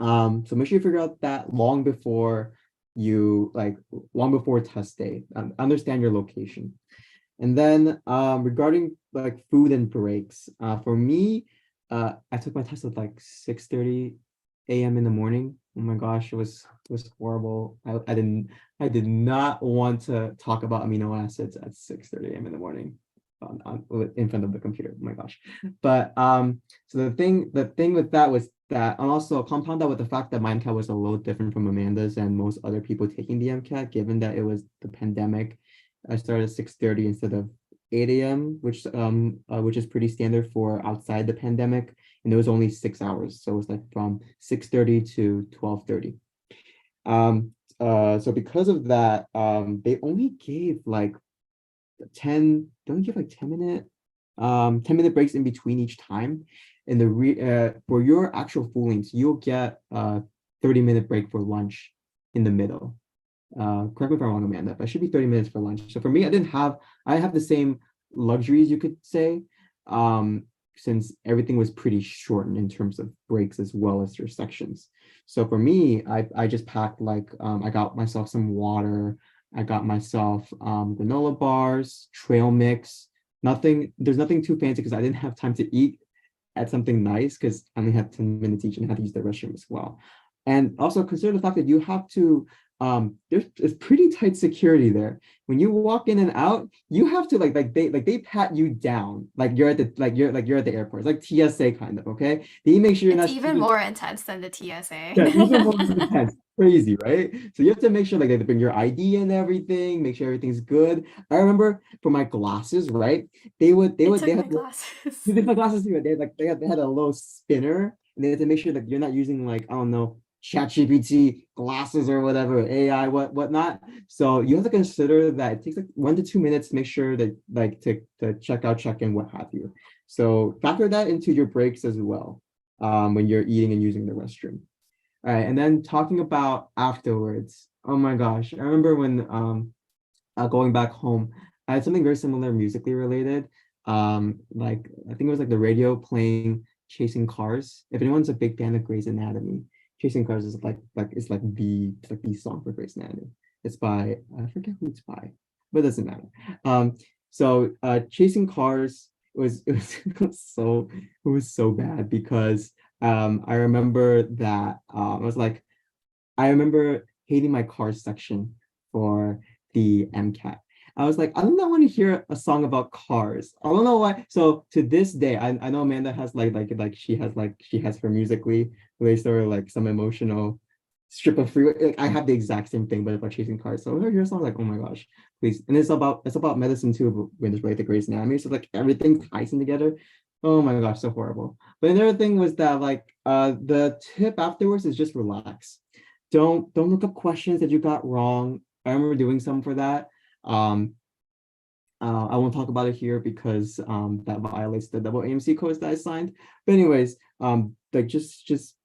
So make sure you figure out that long before test day. Understand your location. And then regarding like food and breaks, for me, I took my test at like 6:30 a.m. in the morning. Oh my gosh, it was horrible. I did not want to talk about amino acids at 6:30 a.m. in the morning in front of the computer. Oh my gosh. But so the thing with that was that, and also compound that with the fact that my MCAT was a little different from Amanda's and most other people taking the MCAT, given that it was the pandemic. I started at 6:30 instead of 8 a.m., which is pretty standard for outside the pandemic, and it was only 6 hours, so it was like from 6:30 to 12:30. So because of that, they only gave like 10 minute breaks in between each time. And for your actual full lengths, you'll get a 30-minute break for lunch in the middle. Correct me if I'm wrong, Amanda, but it should be 30 minutes for lunch. So for me, I have the same luxuries, you could say, since everything was pretty shortened in terms of breaks as well as your sections. So for me, I just packed like, I got myself some water, I got myself granola bars, trail mix, there's nothing too fancy because I didn't have time to eat at something nice because I only had 10 minutes each and I had to use the restroom as well. And also consider the fact that you have to there's pretty tight security there. When you walk in and out, you have to they pat you down like you're at the airport. It's like TSA kind of, okay? They make sure you're It's not even more intense than the TSA. yeah, even more intense. Crazy, right? So you have to make sure like they bring your ID and everything, make sure everything's good. I remember for my glasses, right? It took They my had glasses. my glasses too. They had a little spinner, and they had to make sure that you're not using like, I don't know, ChatGPT glasses or whatever, AI, whatnot. So you have to consider that it takes like 1 to 2 minutes to make sure that like to check out, check in, what have you. So factor that into your breaks as well, when you're eating and using the restroom. All right, and then talking about afterwards. Oh my gosh, I remember when going back home, I had something very similar musically related. Like I think it was like the radio playing Chasing Cars. If anyone's a big fan of Grey's Anatomy, Chasing Cars is the song for Grey's Anatomy. It's by, I forget who it's by, but it doesn't matter. So Chasing Cars it was so bad because I remember that I remember hating my cars section for the MCAT. I was like, I do not want to hear a song about cars. I don't know why. So to this day, I know Amanda has she has her musically released or like some emotional strip of freeway. Like, I have the exact same thing, but about chasing cars. So when I hear a song, like, oh my gosh, please. And it's about medicine too, but when it's related to Grey's Anatomy. So like everything ties in together. Oh my gosh, so horrible. But another thing was that like the tip afterwards is just relax. Don't look up questions that you got wrong. I remember doing some for that. Um, I won't talk about it here because that violates the double AMC codes that I signed. But anyways, like just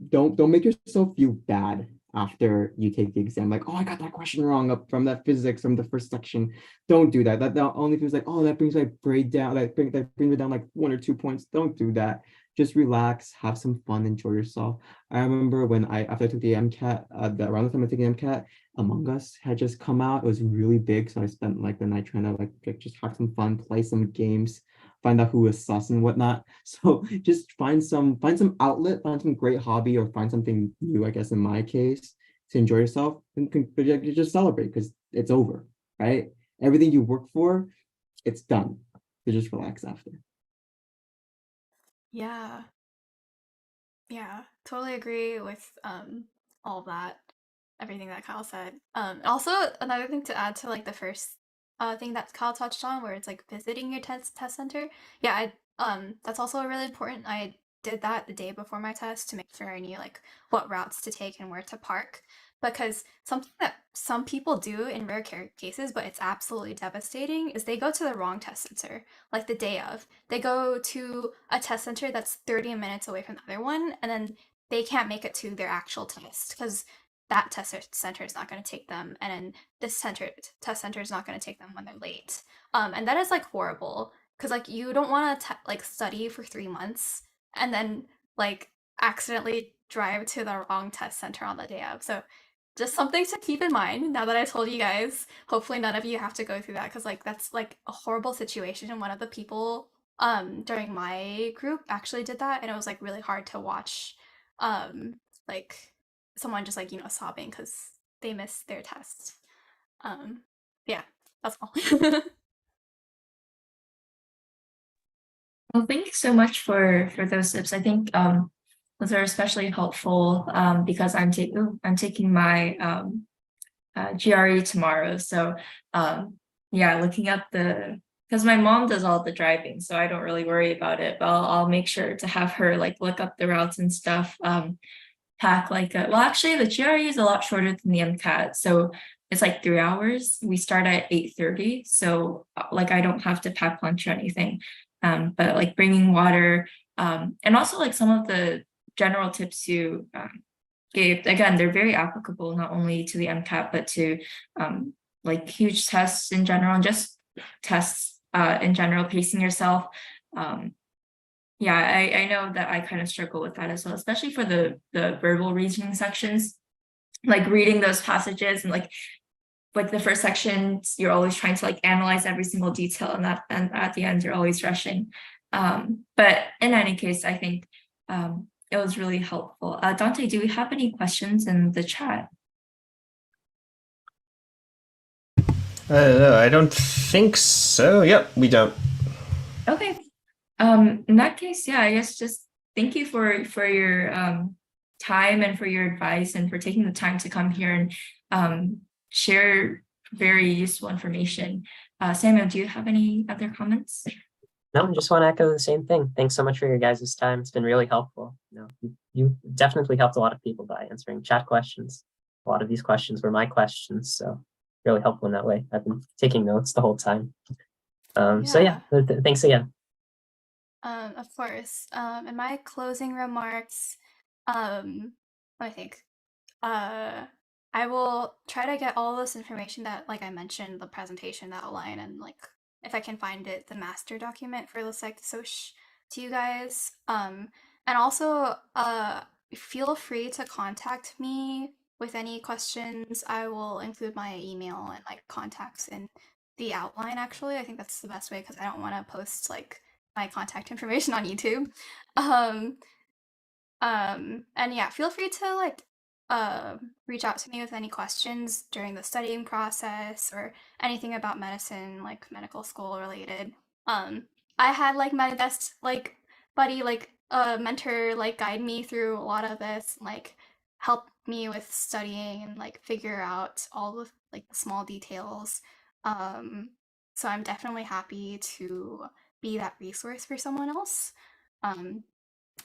don't make yourself feel bad after you take the exam. Like, oh, I got that question wrong up from that physics from the first section. Don't do that. That only feels like, oh, that brings my grade down. That brings me down like 1 or 2 points. Don't do that. Just relax, have some fun, enjoy yourself. I remember when after I took the MCAT, around the time I took the MCAT, Among Us had just come out. It was really big, so I spent like the night trying to like just have some fun, play some games, find out who was sus and whatnot. So just find some outlet, find some great hobby, or find something new, I guess in my case, to enjoy yourself and just celebrate because it's over, right? Everything you work for, it's done. So just relax after. Yeah. Yeah, totally agree with all of that, everything that Kyle said. Also another thing to add to like the first thing that Kyle touched on, where it's like visiting your test center. Yeah, that's also really important. I did that the day before my test to make sure I knew like what routes to take and where to park. Because something that some people do in rare cases, but it's absolutely devastating, is they go to the wrong test center, like the day of. They go to a test center that's 30 minutes away from the other one, and then they can't make it to their actual test because that center is not going to take them, and then this test center is not going to take them when they're late. And that is like horrible because like you don't want to like study for 3 months and then like accidentally drive to the wrong test center on the day of. So just something to keep in mind now that I told you guys. Hopefully none of you have to go through that because like that's like a horrible situation. And one of the people during my group actually did that, and it was like really hard to watch like someone just like sobbing because they missed their test. Um yeah, that's all. Well, thank you so much for those tips. I think those are especially helpful because I'm taking my GRE tomorrow. So yeah, looking at because my mom does all the driving, so I don't really worry about it. But I'll make sure to have her like look up the routes and stuff. Pack like well, actually, the GRE is a lot shorter than the MCAT, so it's like 3 hours. We start at 8:30, so like I don't have to pack lunch or anything. But like bringing water, and also like some of the general tips you gave, again, they're very applicable not only to the MCAT but to like huge tests in general and just tests in general, pacing yourself. Yeah, I know that I kind of struggle with that as well, especially for the verbal reasoning sections, like reading those passages and like the first section, you're always trying to like analyze every single detail, and at the end you're always rushing. But in any case, I think it was really helpful. Dante, do we have any questions in the chat? No, I don't think so. Yep, we don't. Okay. In that case, yeah, I guess just thank you for your time and for your advice and for taking the time to come here and share very useful information. Samuel, do you have any other comments? No, I just want to echo the same thing. Thanks so much for your guys' time. It's been really helpful. You definitely helped a lot of people by answering chat questions. A lot of these questions were my questions, so really helpful in that way. I've been taking notes the whole time. So yeah, thanks again. Of course. In my closing remarks, let me think. I will try to get all this information that, like I mentioned, the presentation, the outline, and like if I can find it, the master document for the Psych Soc to you guys. And also, feel free to contact me with any questions. I will include my email and like contacts in the outline. Actually, I think that's the best way because I don't want to post like my contact information on YouTube. And yeah, feel free to like reach out to me with any questions during the studying process or anything about medicine, like medical school related. I had like my best like buddy, like mentor, like guide me through a lot of this, like help me with studying and like figure out all the like the small details. Um, so I'm definitely happy to be that resource for someone else. Um,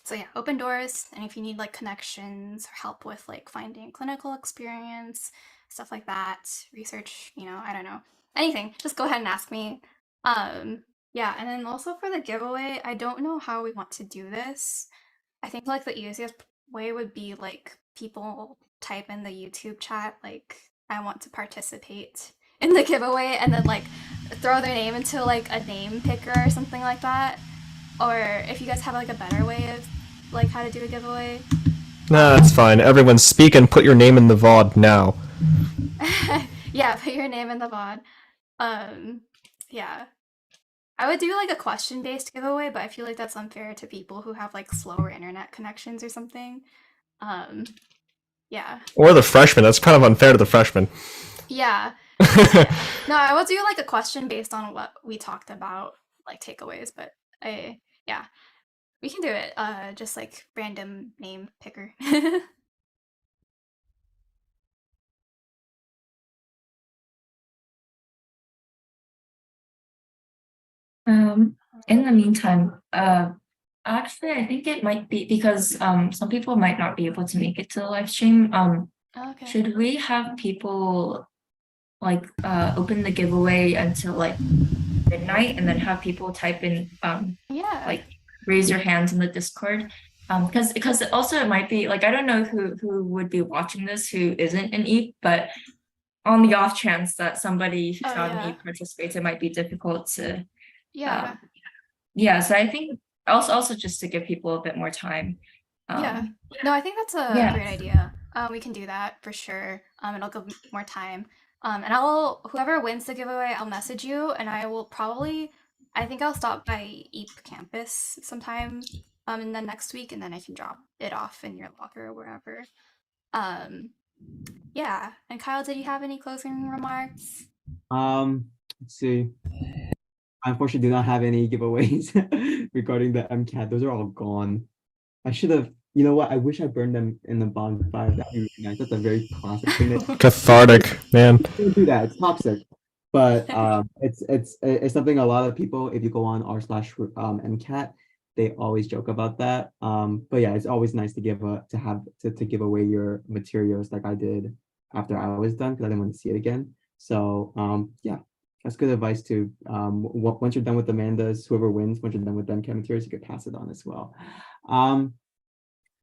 so yeah, open doors, and if you need like connections or help with like finding clinical experience, stuff like that, research, I don't know, anything, just go ahead and ask me. Yeah, and then also for the giveaway, I don't know how we want to do this. I think like the easiest way would be like people type in the YouTube chat like I want to participate in the giveaway and then like throw their name into like a name picker or something like that. Or if you guys have like a better way of like how to do a giveaway. No, that's fine. Everyone speak and put your name in the VOD now. Yeah, put your name in the VOD. Yeah. I would do like a question based giveaway, but I feel like that's unfair to people who have like slower internet connections or something. Yeah. Or the freshmen. That's kind of unfair to the freshmen. Yeah. Yeah. No, I will do like a question based on what we talked about, like takeaways, but yeah. We can do it. Just like random name picker. In the meantime, actually, I think it might be because some people might not be able to make it to the live stream. Okay. Should we have people like open the giveaway until like midnight and then have people type in Yeah. like raise your hands in the Discord? Because also it might be like I don't know who would be watching this who isn't an EAP, but on the off chance that somebody who's not an EAP participates, it might be difficult to Yeah. yeah, so I think also just to give people a bit more time. Yeah. No, I think that's a yeah. great idea. We can do that for sure. It'll give more time. And whoever wins the giveaway, I'll message you, and I think I'll stop by EAP campus sometime, in the next week, and then I can drop it off in your locker or wherever. Yeah. And Kyle, did you have any closing remarks? Let's see. I unfortunately do not have any giveaways regarding the MCAT. Those are all gone. I should have, you know what? I wish I burned them in the bonfire. That'd be really nice. That's a very classic thing. Cathartic, man. Don't do that. It's toxic. But it's something a lot of people, if you go on r/MCAT, they always joke about that. But yeah, it's always nice to give away your materials like I did after I was done because I didn't want to see it again. So yeah, that's good advice too. Once you're done with Amanda's, whoever wins, once you're done with them materials, you could pass it on as well.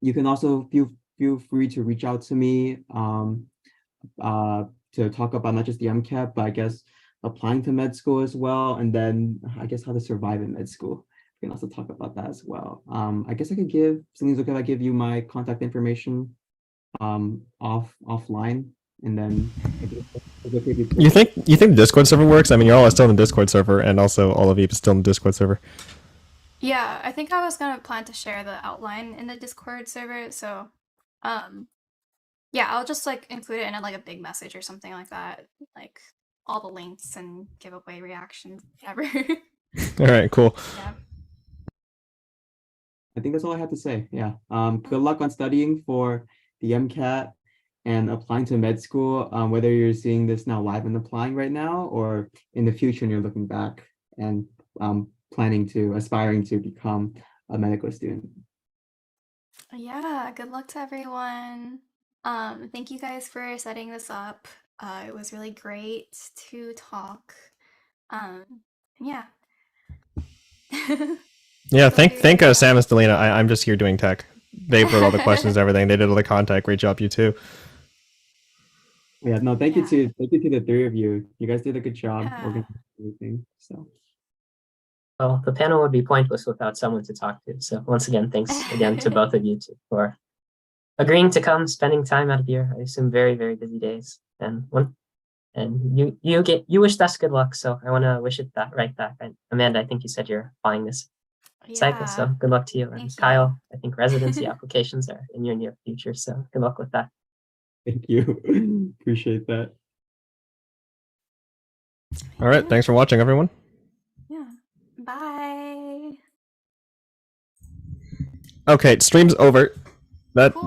You can also feel free to reach out to me to talk about not just the MCAT, but I guess applying to med school as well, and then I guess how to survive in med school. We can also talk about that as well. I guess I could something's okay if I give you my contact information offline, and then You think the Discord server works? I mean, you're all still in the Discord server, and also all of you is still in the Discord server. Yeah, I think I was gonna plan to share the outline in the Discord server, so yeah, I'll just like include it in like a big message or something like that, like all the links and giveaway reactions, whatever. All right, cool. Yeah. I think that's all I have to say. Yeah. Good luck on studying for the MCAT and applying to med school. Whether you're seeing this now live and applying right now, or in the future and you're looking back and aspiring to become a medical student. Yeah, good luck to everyone. Thank you guys for setting this up. It was really great to talk. Yeah. Yeah, thank Sam and Stelina. I'm just here doing tech. They wrote all the questions and everything. They did all the contact. Great job, you too. Yeah, no, thank you to the three of you. You guys did a good job organizing everything. So Well, the panel would be pointless without someone to talk to. So once again, thanks again to both of you for agreeing to come, spending time out of your, I assume, very, very busy days. And you wished us good luck. So I want to wish it right back. And Amanda, I think you said you're applying this cycle. So good luck to you. And Kyle, I think residency applications are in your near future. So good luck with that. Thank you. Appreciate that. All right. Thanks for watching, everyone. Yeah. Bye. Okay, stream's over. That Cool.